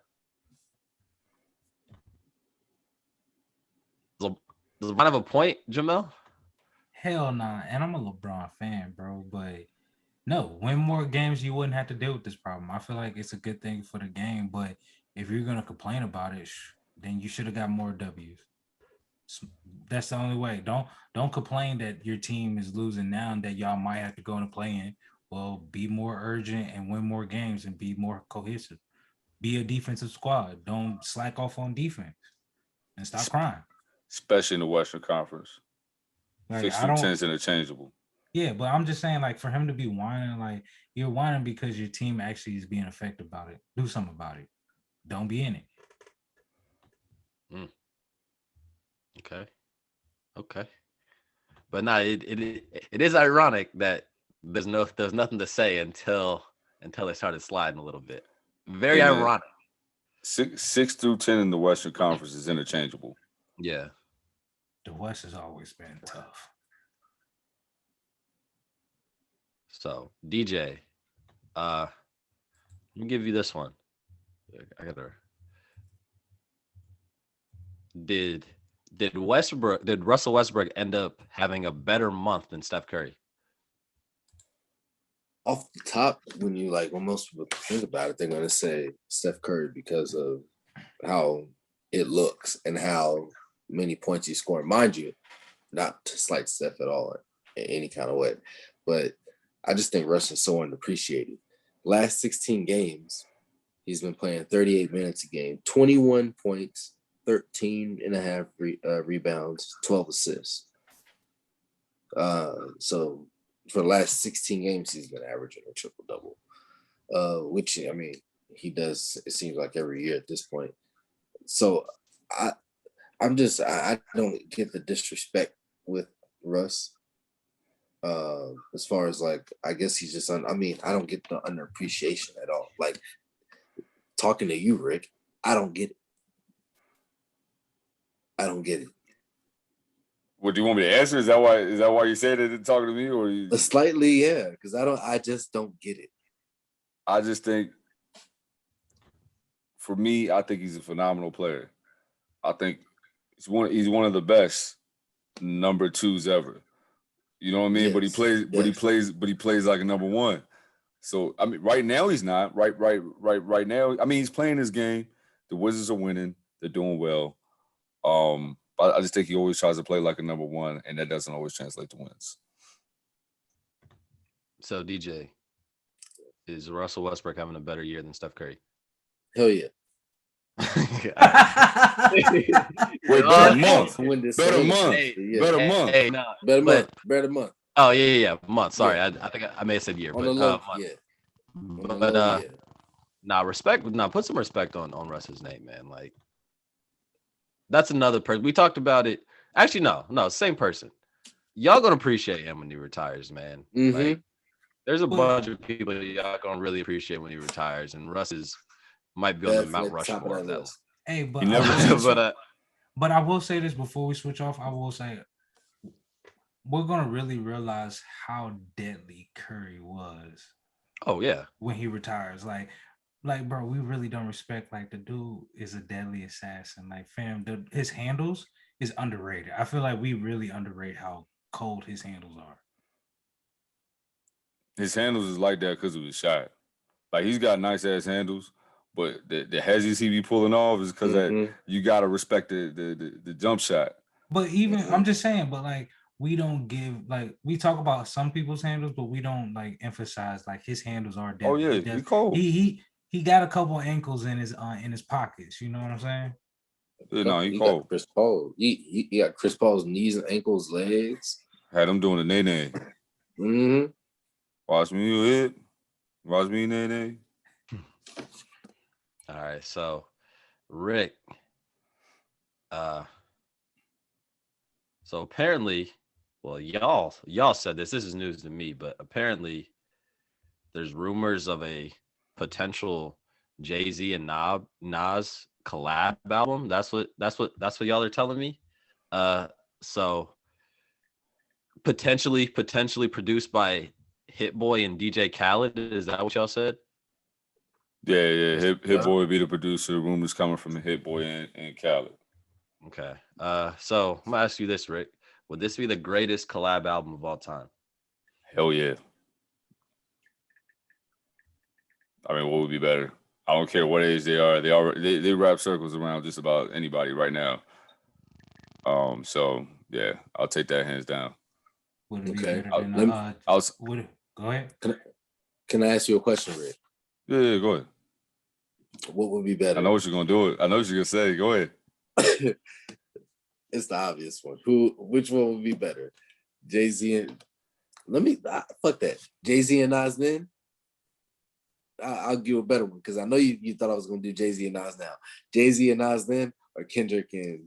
LeBron have a point, Jamel? Hell nah. And I'm a LeBron fan, bro. But no, win more games, you wouldn't have to deal with this problem. I feel like it's a good thing for the game. But if you're gonna complain about it, then you should have got more W's. That's the only way. Don't complain that your team is losing now and that y'all might have to go in a play-in. Well, be more urgent and win more games and be more cohesive. Be a defensive squad. Don't slack off on defense and stop crying. Especially in the Western Conference. Like, 6 I through don't. 10 is interchangeable. Yeah, but I'm just saying, like, for him to be whining, like, you're whining because your team actually is being affected about it. Do something about it. Don't be in it. Okay. But no, it is ironic that there's nothing to say until they started sliding a little bit. Very ironic. 6 through 10 in the Western Conference is interchangeable. Yeah. The West has always been tough. So DJ, let me give you this one. I got her. Did Russell Westbrook end up having a better month than Steph Curry? Off the top, when most people think about it, they're gonna say Steph Curry because of how it looks and how many points he's scoring. Mind you, not to slight Steph at all in any kind of way, but I just think Russ is so underappreciated. Last 16 games, he's been playing 38 minutes a game, 21 points, 13 and a half rebounds, 12 assists. So for the last 16 games, he's been averaging a triple-double, which, I mean, he does, it seems like every year at this point. So I don't get the disrespect with Russ. As far as I guess he's just I don't get the underappreciation at all. Like, talking to you, Rick, I don't get it. I don't get it. What do you want me to answer? Is that why you said it talking to me, or you... Slightly, yeah, because I just don't get it. I just think, for me, I think he's a phenomenal player. I think he's one of the best number twos ever. You know what I mean? Yes, but he plays like a number one. So I mean, right now he's not. Right now, I mean, he's playing his game. The Wizards are winning. They're doing well. I just think he always tries to play like a number one, and that doesn't always translate to wins. So DJ, is Russell Westbrook having a better year than Steph Curry? Hell yeah. Wait, better month. Better month. Oh yeah. Month. Sorry, yeah. I think I may have said year, but month. Yeah. But respect. Put some respect on Russ's name, man. Like, that's another person. We talked about it. Actually, no, same person. Y'all gonna appreciate him when he retires, man. Mm-hmm. Like, there's a bunch of people y'all gonna really appreciate when he retires, and Russ might be on the Mount Rushmore of that list. Hey, but but I will say this before we switch off. I will say we're gonna really realize how deadly Curry was. Oh yeah, when he retires, like bro, we really don't respect. Like, the dude is a deadly assassin. Like, fam, his handles is underrated. I feel like we really underrate how cold his handles are. His handles is like that because of his shot. Like, he's got nice ass handles, but the hezzies he be pulling off is because that you gotta respect the jump shot. But even I'm just saying, but like, we don't give, like, we talk about some people's handles, but we don't like emphasize like his handles are deadly. Oh yeah, he cold. He got a couple ankles in his pockets. You know what I'm saying? Yeah, no, he cold. Chris Paul. He got Chris Paul's knees and ankles, legs. Had him doing the nay-nay. Mm-hmm. Watch me, you hit. Watch me, nay-nay. All right, so Rick. So apparently, well, y'all said this. This is news to me, but apparently, there's rumors of a potential Jay-Z and Nas collab album. That's what y'all are telling me. So potentially produced by Hit Boy and DJ Khaled. Is that what y'all said? Yeah. Hit Boy would be the producer. Rumors coming from Hit Boy and Khaled. Okay. So I'm gonna ask you this, Rick. Would this be the greatest collab album of all time? Hell yeah. I mean, what would be better? I don't care what age they are. They wrap circles around just about anybody right now. So yeah, I'll take that hands down. Would it be Okay. better than go ahead. Can I ask you a question, Rick? Yeah, go ahead. What would be better? I know what you're gonna do. I know what you're gonna say. Go ahead. It's the obvious one. Which one would be better? Jay-Z and fuck that. Jay-Z and Nas then? I'll give a better one because I know you thought I was gonna do Jay-Z and Nas now. Jay-Z and Nas then or Kendrick and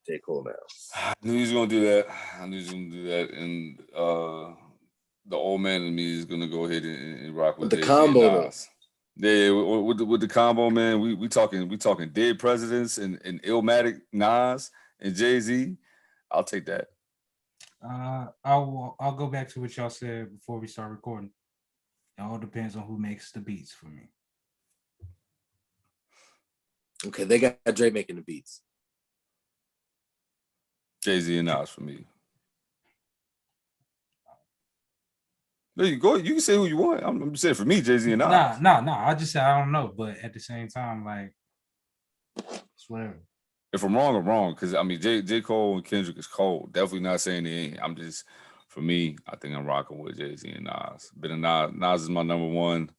J. Cole now? I knew he was gonna do that. And the old man in me is gonna go ahead and rock with the Jay-Z combo and Nas. Yeah, with the combo, man. We talking dead presidents and Illmatic Nas and Jay-Z. I'll take that. I'll go back to what y'all said before we start recording. It all depends on who makes the beats for me. Okay, they got Dre making the beats. Jay-Z and Nas for me. There you go. You can say who you want. I'm saying for me, Jay-Z and Nas. Nah. I just said I don't know, but at the same time, like it's whatever. If I'm wrong, I'm wrong. Because I mean, J. Cole and Kendrick is cold. Definitely not saying they ain't. I'm just, for me, I think I'm rocking with Jay-Z and Nas. Nas is my number one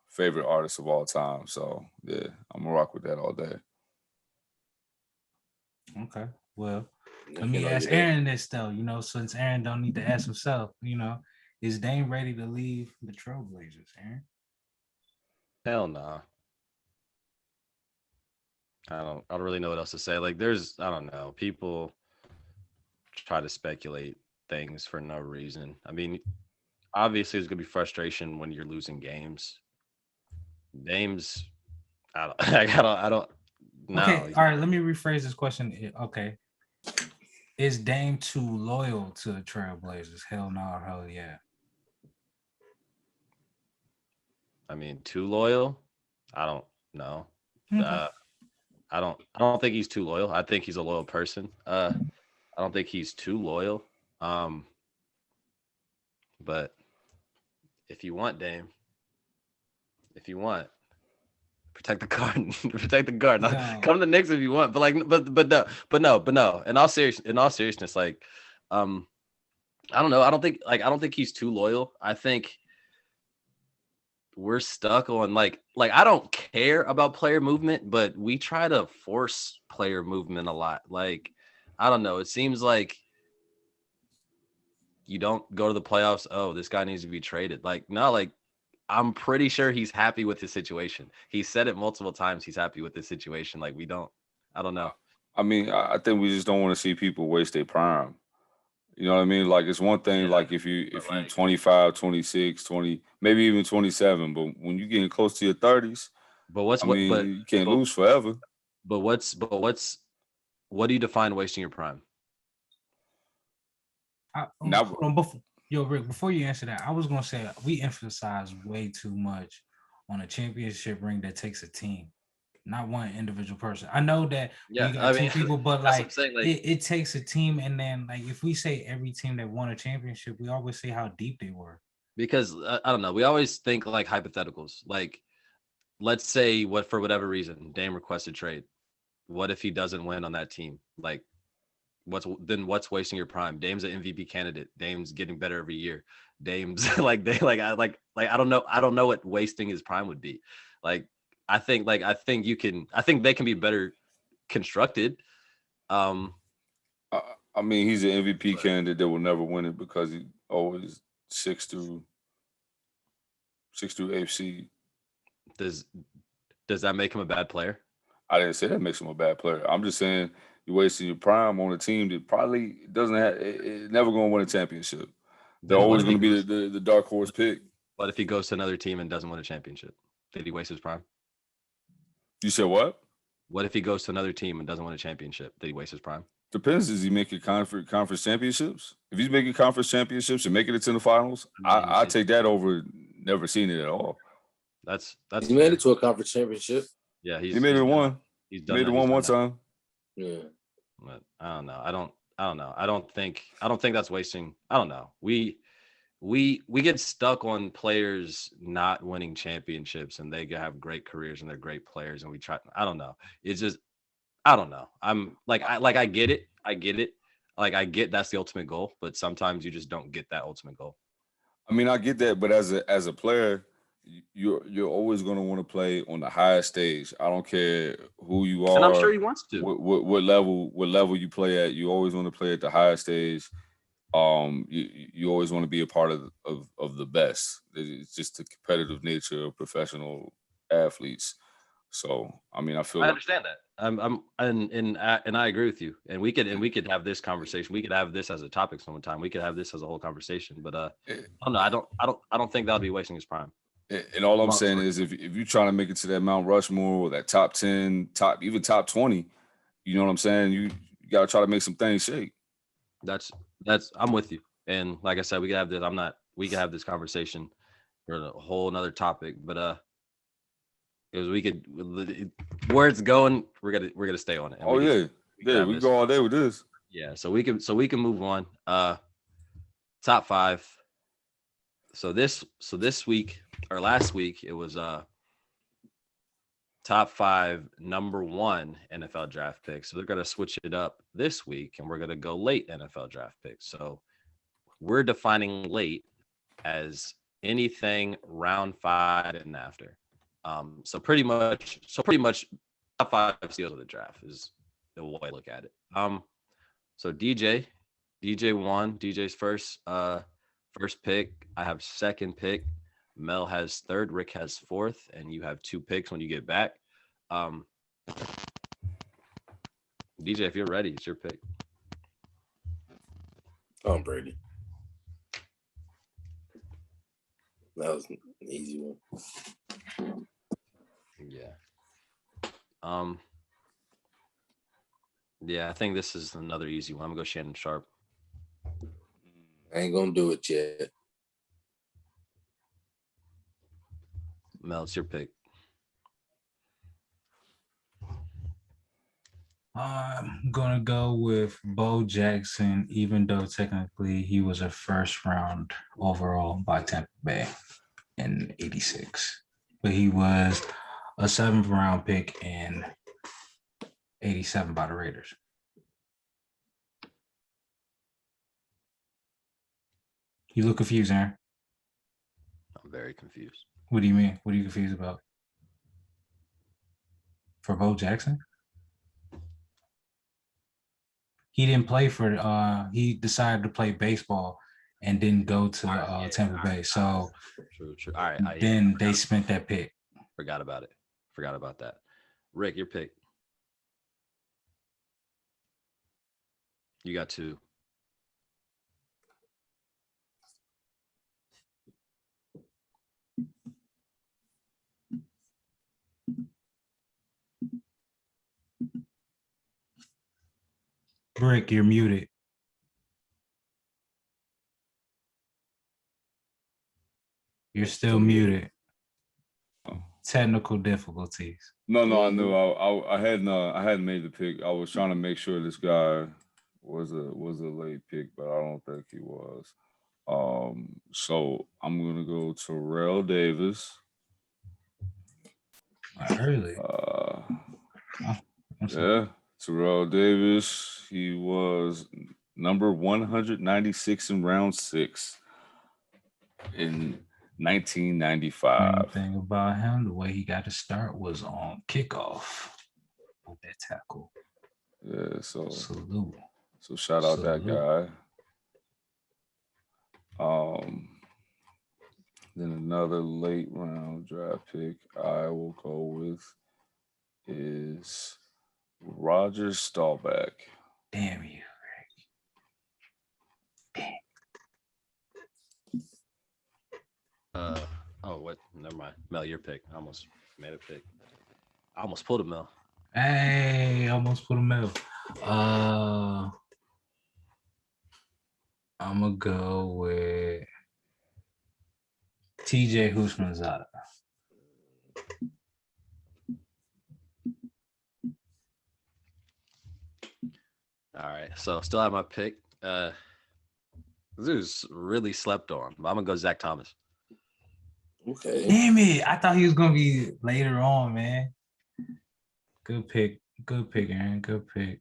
favorite artist of all time. So yeah, I'm gonna rock with that all day. Okay. Well, let me ask Aaron this though. Since Aaron don't need to ask himself, is Dame ready to leave the Trailblazers, Aaron? Hell nah. I don't really know what else to say. Like I don't know. People try to speculate things for no reason. I mean, obviously there's gonna be frustration when you're losing games. Dame's I don't know. Okay, all right, let me rephrase this question. Okay. Is Dame too loyal to the Trailblazers? Hell no, or hell yeah. I mean, too loyal? I don't know. Okay. I don't think he's too loyal. I think he's a loyal person. I don't think he's too loyal. But if you want Dame, protect the guard. Protect the guard. No. Come to the Knicks if you want. But no. In all seriousness, like, I don't know. I don't think he's too loyal. I think we're stuck on like I don't care about player movement, but we try to force player movement a lot. Like, I don't know. It seems like you don't go to the playoffs. Oh, this guy needs to be traded. Like, no, like I'm pretty sure he's happy with his situation. He said it multiple times. He's happy with this situation. Like I don't know. I mean, I think we just don't want to see people waste their prime. You know what I mean? Like, it's one thing, like, if you 25, 26, 20, maybe even 27, but when you're getting close to your 30s, you can't lose forever. But what do you define wasting your prime? Rick, before you answer that, I was going to say we emphasize way too much on a championship ring that takes a team, not one individual person. I know that we got two people, but like, it takes a team. And then, like, if we say every team that won a championship, we always say how deep they were. Because I don't know, we always think like hypotheticals. Like, let's say for whatever reason Dame requested trade. What if he doesn't win on that team? Like, what's wasting your prime? Dame's an MVP candidate. Dame's getting better every year. Dame's I don't know what wasting his prime would be. I think they can be better constructed. I mean, he's an MVP candidate that will never win it because he always 6 through 8th seed. Does that make him a bad player? I didn't say that makes him a bad player. I'm just saying you're wasting your prime on a team that probably doesn't have, it's never going to win a championship. They're always going to be the dark horse pick. But if he goes to another team and doesn't win a championship, did he waste his prime? You said what? What if he goes to another team and doesn't win a championship? Did he waste his prime? Depends. Is he making conference championships? If he's making conference championships and making it to the finals, I take that over never seen it at all. That's he made it to a conference championship. Yeah, he made it one. He's done. Made it one time. Yeah, but I don't know. I don't know. I don't think that's wasting. I don't know. We get stuck on players not winning championships and they have great careers and they're great players and we try. I don't know. It's just I don't know. I'm like I get it. Like I get that's the ultimate goal, but sometimes you just don't get that ultimate goal. I mean, I get that, but as a player, you're always going to want to play on the highest stage. I don't care who you are. And I'm sure he wants to. What level you play at, you always want to play at the highest stage. You always want to be a part of the best. It's just the competitive nature of professional athletes. So I mean, I understand that. And I agree with you. And we could have this conversation. We could have this as a topic sometime. We could have this as a whole conversation. But I don't know. I don't think that'll be wasting his prime. And all I'm saying is, if you're trying to make it to that Mount Rushmore or that top 10, even top 20, you know what I'm saying? You got to try to make some things shake. That's I'm with you. And like I said, we could have this. We could have this conversation for a whole another topic. But because we could, where it's going, we're gonna stay on it. And we go all day with this. Yeah, so we can move on. Top 5. So this week or last week it was top 5 number 1 NFL draft picks. So they're gonna switch it up this week, and we're gonna go late NFL draft picks. So we're defining late as anything round 5 and after. So pretty much top 5 steals of the draft is the way I look at it. So DJ won. DJ's first pick. I have second pick. Mel has third. Rick has fourth, and you have 2 picks when you get back. DJ, if you're ready, it's your pick. Tom Brady. That was an easy one. Yeah. Yeah, I think this is another easy one. I'm gonna go Shannon Sharp. I ain't gonna do it yet. Mel, it's your pick. I'm gonna go with Bo Jackson, even though technically he was a first round overall by Tampa Bay in '86, but he was a 7th round pick in '87 by the Raiders. You look confused, Aaron. I'm very confused. What do you mean? What are you confused about? For Bo Jackson? He didn't play for he decided to play baseball and didn't go to Tampa Bay. So True. All right. Then they spent that pick. Forgot about it. Forgot about that. Rick, your pick. You got 2. Rick, you're muted. You're still muted. Technical difficulties. No, I knew. I hadn't made the pick. I was trying to make sure this guy was a late pick, but I don't think he was. So I'm gonna go Terrell Davis. Early. Yeah, Terrell Davis. He was number 196 in round 6 in 1995. Main thing about him, the way he got to start was on kickoff with that tackle. Yeah, so salute. So shout out that guy. Then another late round draft pick I will go with is Rodgers Staubach. Damn you, Rick. Oh, what? Never mind. Mel, your pick. I almost made a pick. I almost pulled a Mel. Hey, almost put him out. I'm gonna go with TJ Houshmandzadeh. All right. So still have my pick. This is really slept on. But I'm gonna go Zach Thomas. Okay. Damn it! I thought he was gonna be later on, man. Good pick, Aaron. Good pick.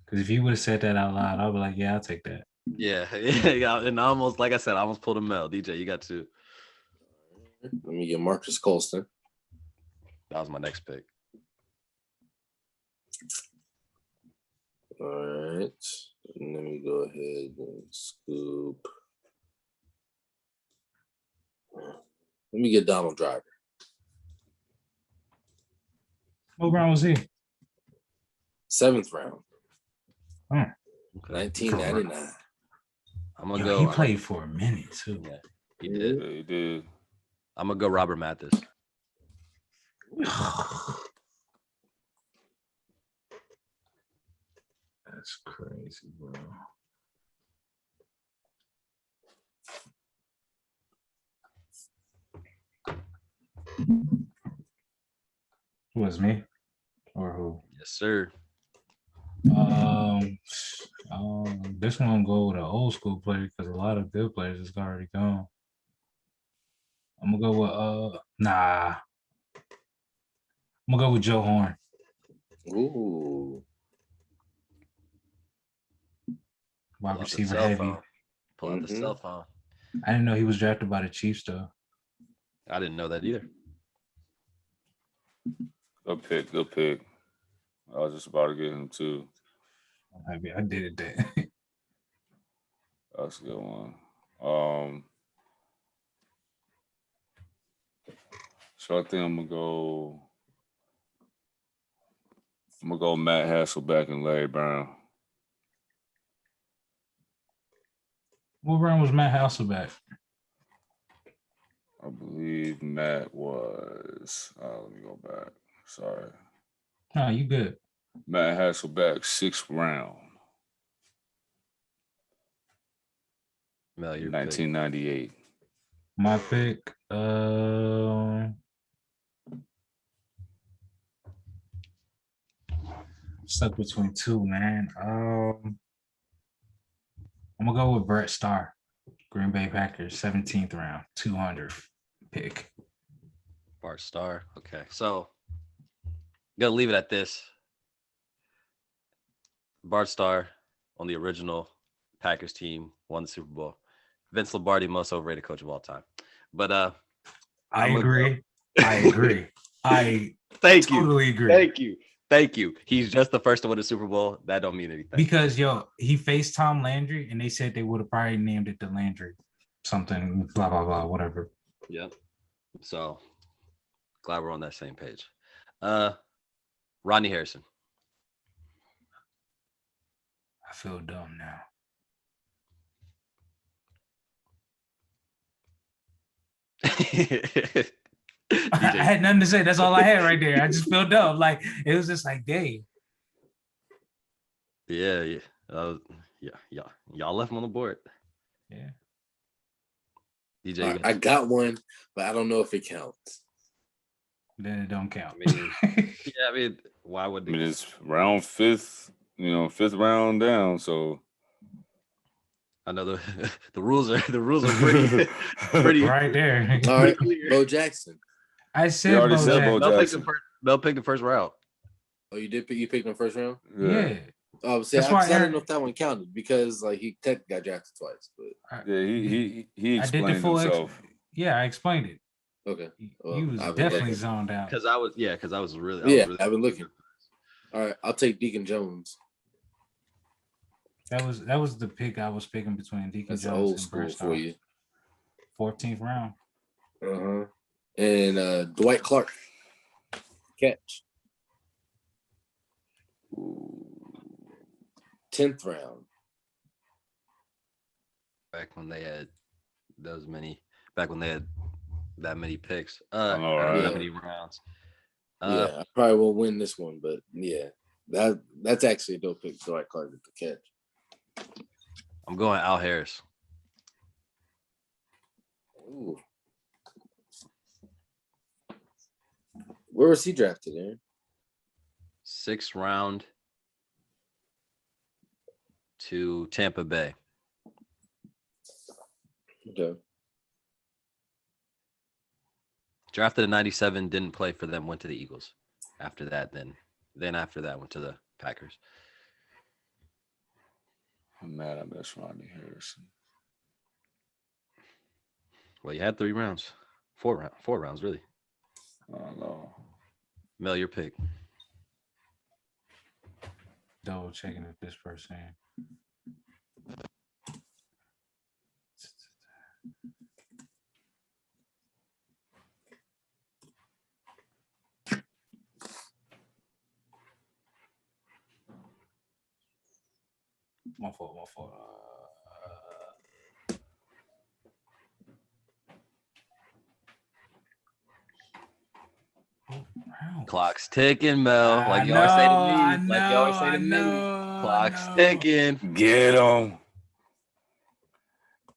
Because if you would have said that out loud, I'd be like, yeah, I'll take that. Yeah, yeah. And almost, like I said, I almost pulled a Mel. DJ, you got two. Let me get Marcus Colston. That was my next pick. All right. And let me go ahead and scoop. Let me get Donald Driver. What round was he? 7th round. Oh, Okay. 1999. I'm gonna yo, go. he played for a minute too. Yeah, he did. Yeah, he did. I'm gonna go Robert Mathis. That's crazy, bro. Was me or who? Yes, sir. This one I'm gonna go with an old school player because a lot of good players is already gone. I'm gonna go with I'm gonna go with Joe Horn. Ooh. Wide Pull out the receiver cell heavy. phone. Pull out the cell phone. I didn't know he was drafted by the Chiefs though. I didn't know that either. Good pick. Good pick. I was just about to get him too. I did it then. That's a good one. So I think I'm gonna go Matt Hasselbeck and Larry Brown. What round was Matt Hasselbeck? I believe Matt was. Let me go back. Sorry. No, you good. Matt Hasselbeck, 6th round, Mel, your 1998. My pick. Stuck between two, man. I'm gonna go with Brett Starr, Green Bay Packers, 17th round, 200 pick. Bart Starr. Okay, so gonna leave it at this. Bart Starr on the original Packers team won the Super Bowl. Vince Lombardi, most overrated coach of all time. But I agree. I thank totally you. agree. Thank you. He's just the first to win the Super Bowl. That don't mean anything. Because he faced Tom Landry, and they said they would have probably named it the Landry something, blah blah blah, whatever. Yep. So glad we're on that same page. Rodney Harrison. I feel dumb now. I had nothing to say. That's all I had right there. I just feel dumb. Like it was just like, dang. Yeah. Y'all left him on the board. Yeah. DJ, I got one, but I don't know if it counts. Then it don't count. I mean, why would they? It's round 5th, 5th round down. So I know the rules are pretty right there. All right, Bo Jackson. I said Bo Jackson. Mel picked the first round. Oh, you did? You picked him first round? Yeah. Oh, see, I don't know if that one counted because he technically got drafted twice. But yeah, he explained himself. I explained it. Okay. He was definitely zoned out. Because I was really I've been looking. All right, I'll take Deacon Jones. That was the pick I was picking between Deacon Jones old and school Bradshaw. for you. 14th round. And Dwight Clark. Catch. 10th round. Back when they had those many back when they had that many picks. I know, or right? that many rounds. Yeah, I probably won't win this one, but yeah, that's actually a dope pick. So I called it the catch. I'm going Al Harris. Ooh. Where was he drafted, Aaron? 6th round to Tampa Bay. Okay. Drafted in 97, didn't play for them, went to the Eagles. After that, then after that, went to the Packers. I'm mad I missed Rodney Harrison. Well, you had 3 rounds. 4 rounds, really. I don't know. Mel, your pick. Double checking if this person. My fault. Clock's ticking, Mel. Like you always say to me. Like you always say to me. Clock's ticking. Get him.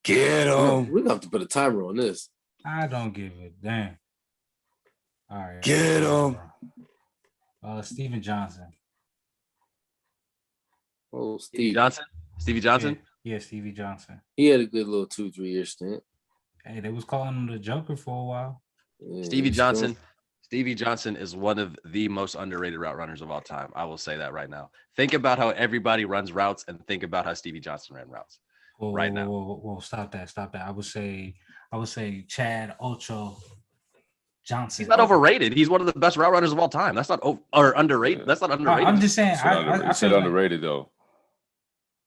Get him. We're gonna have to put a timer on this. I don't give a damn. All right. Get him. Steven Johnson. Oh, Steve Johnson? Stevie Johnson? Yeah, Stevie Johnson. He had a good little 2-3 year stint. Hey, they was calling him the Joker for a while. Yeah, Stevie Johnson. Stevie Johnson is one of the most underrated route runners of all time. I will say that right now. Think about how everybody runs routes and think about how Stevie Johnson ran routes now. Whoa, stop that. I would say Chad Ocho Johnson. He's not overrated. He's one of the best route runners of all time. That's not or underrated. Yeah. That's not underrated. I'm just saying. I said underrated though.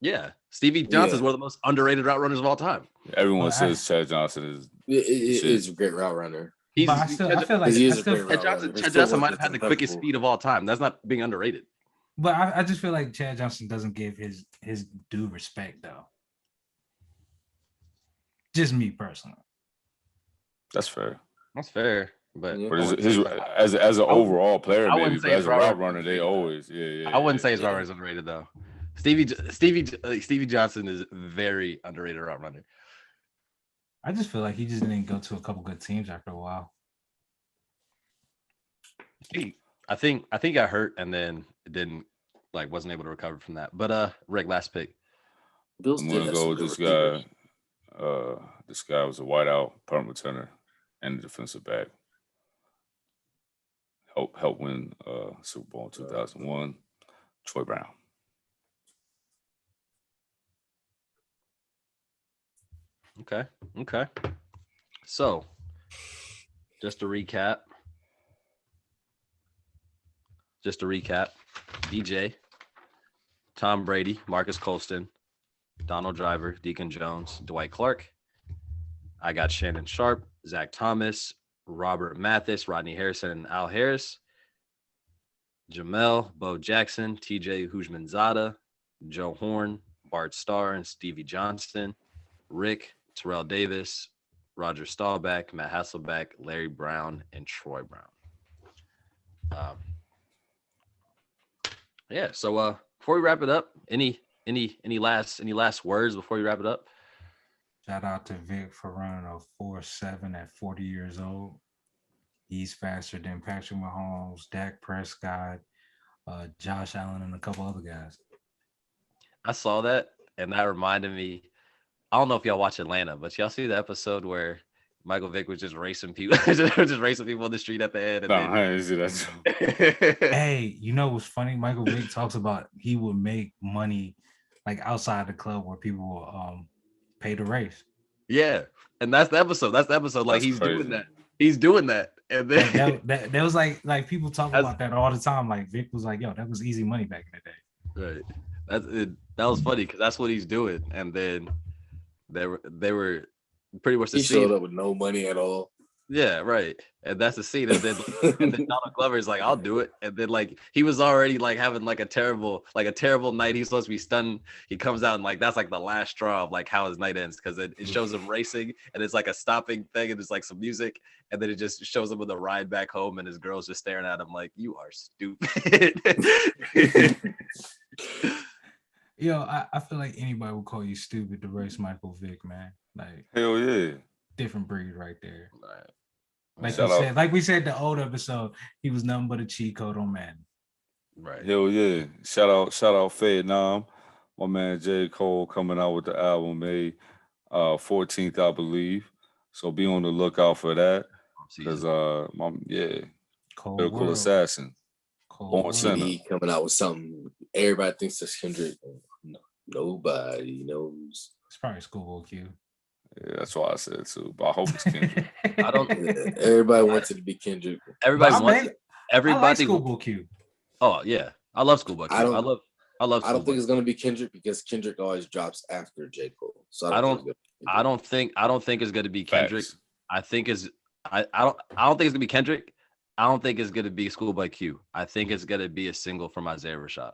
Yeah, Stevie Johnson is one of the most underrated route runners of all time. Everyone says Chad Johnson is. Is a great route runner. I feel like Chad Johnson might have had the quickest speed of all time. That's not being underrated. But I just feel like Chad Johnson doesn't give his due respect though. Just me personally. That's fair. That's fair. But his as an overall player, maybe wouldn't say as a route route runner, they always I wouldn't say his route runner is underrated though. Stevie Johnson is very underrated route runner. I just feel like he just didn't go to a couple good teams after a while. I think I got hurt and then wasn't able to recover from that. But Rick, last pick. I'm gonna go with this guy. This guy was a wideout, punt returner, and a defensive back. Help win Super Bowl in 2001. Troy Brown. Okay. So, just to recap. DJ, Tom Brady, Marcus Colston, Donald Driver, Deacon Jones, Dwight Clark. I got Shannon Sharp, Zach Thomas, Robert Mathis, Rodney Harrison, and Al Harris. Jamel, Bo Jackson, TJ Hujmanzada, Joe Horn, Bart Starr, and Stevie Johnson. Rick, Terrell Davis, Roger Staubach, Matt Hasselbeck, Larry Brown, and Troy Brown. So before we wrap it up, any last words before we wrap it up? Shout out to Vic for running a 4.7 at 40 years old. He's faster than Patrick Mahomes, Dak Prescott, Josh Allen, and a couple other guys. I saw that, and that reminded me. I don't know if y'all watch Atlanta, but y'all see the episode where Michael Vick was just racing people, just racing people on the street at the end. I didn't see that. Hey, you know what's funny? Michael Vick talks about he would make money like outside the club where people will pay to race. Yeah, and that's the episode. Like he's crazy. doing that. He's doing that, and then that was like people talk about that all the time. Like Vic was like, "Yo, that was easy money back in the day." Right. That was funny because that's what he's doing, and then they were pretty much the he showed up with no money at all. Yeah, right. And that's the scene. And then Donald Glover is like, I'll do it. And then like he was already like having like a terrible night. He's supposed to be stunned. He comes out and like that's like the last straw of like how his night ends because it shows him racing and it's like a stopping thing and it's like some music and then it just shows him with a ride back home and his girl's just staring at him like you are stupid. Yo, I feel like anybody would call you stupid to race Michael Vick, man. Like Hell yeah. different breed right there. Right. Like we said, the old episode, he was nothing but a cheat code on Madden. Right. Hell yeah. Shout out Vietnam. My man J. Cole coming out with the album May 14th, I believe. So be on the lookout for that. Because Cold Lyrical World. Assassin. Cold Born World. Center. He coming out with something. Everybody thinks that's Kendrick. No, nobody knows. It's probably Schoolboy Q. Yeah, that's why I said too. But I hope it's Kendrick. I don't. Everybody wants it to be Kendrick. Everybody I wants. like Everybody. Schoolboy Q. Oh yeah, I love Schoolboy Q. I love. I don't Schoolboy. think it's gonna be Kendrick because Kendrick always drops after J. Cole. So I don't think it's gonna be Kendrick. Facts. I don't think it's gonna be Kendrick. I don't think it's gonna be Schoolboy Q. I think it's gonna be a single from Isaiah Rashad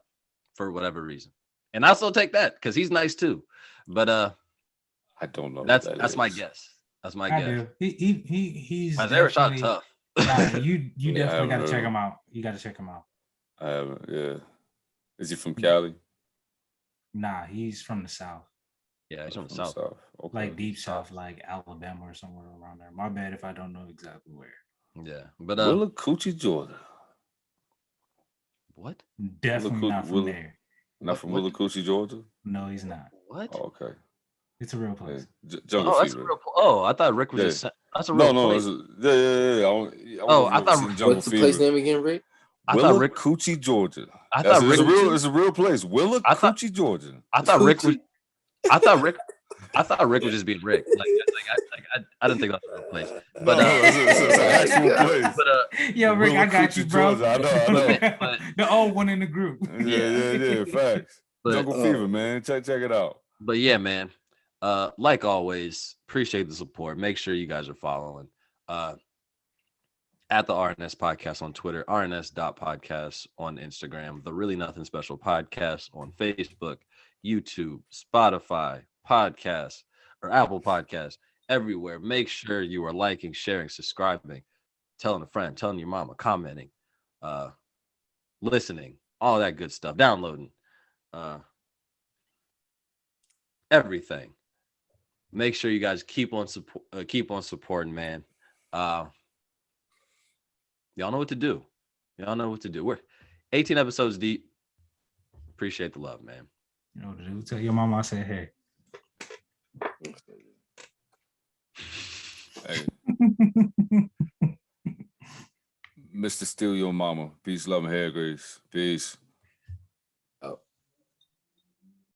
for whatever reason. And I'll still take that because he's nice too. But I don't know. That's my guess. That's my guess. Do. He's Isaiah Rashad tough. Nah, you Yeah, definitely gotta check heard. him out. You gotta check him out. I haven't. Yeah. Is he from Cali? Nah, he's from the South. Yeah, he's from the South. Okay. Like deep South, like Alabama or somewhere around there. My bad if I don't know exactly where. Yeah, but Willa Coochie, Georgia. what? Definitely not from there. Not from Willa Coochie, Georgia? No, he's not. What? Oh, okay. It's a real place. Yeah. Jungle That's a Fever. real. I thought Rick was Yeah. just. That's a real place. I thought. Jungle What's the Fever. place name again, Rick? I Willa thought Rick. Coochie, Georgia. I thought Rick. It's a real place. Willa Coochie, Georgia. I thought Rick was. I thought Rick was just being Rick. I didn't think that was a real place. But it's an actual place. But Yo, Rick, Willa I got you, Coochie, bro. Georgia. I know. but The old one in the group. Yeah. Facts. But- Jungle Fever, man. Check it out. But yeah, man. Like always, appreciate the support. Make sure you guys are following. At the RNS Podcast on Twitter, RNS.podcast on Instagram, the Really Nothing Special Podcast on Facebook, YouTube, Spotify, Podcasts, or Apple Podcasts, everywhere. Make sure you are liking, sharing, subscribing, telling a friend, telling your mama, commenting, listening, all that good stuff, downloading, everything. Make sure you guys keep on supporting, man. Y'all know what to do. We're 18 episodes deep. Appreciate the love, man. You know what to do. Tell your mama I said hey. Hey. Mr. Steal Your Mama. Peace, love, and hair grace. Peace.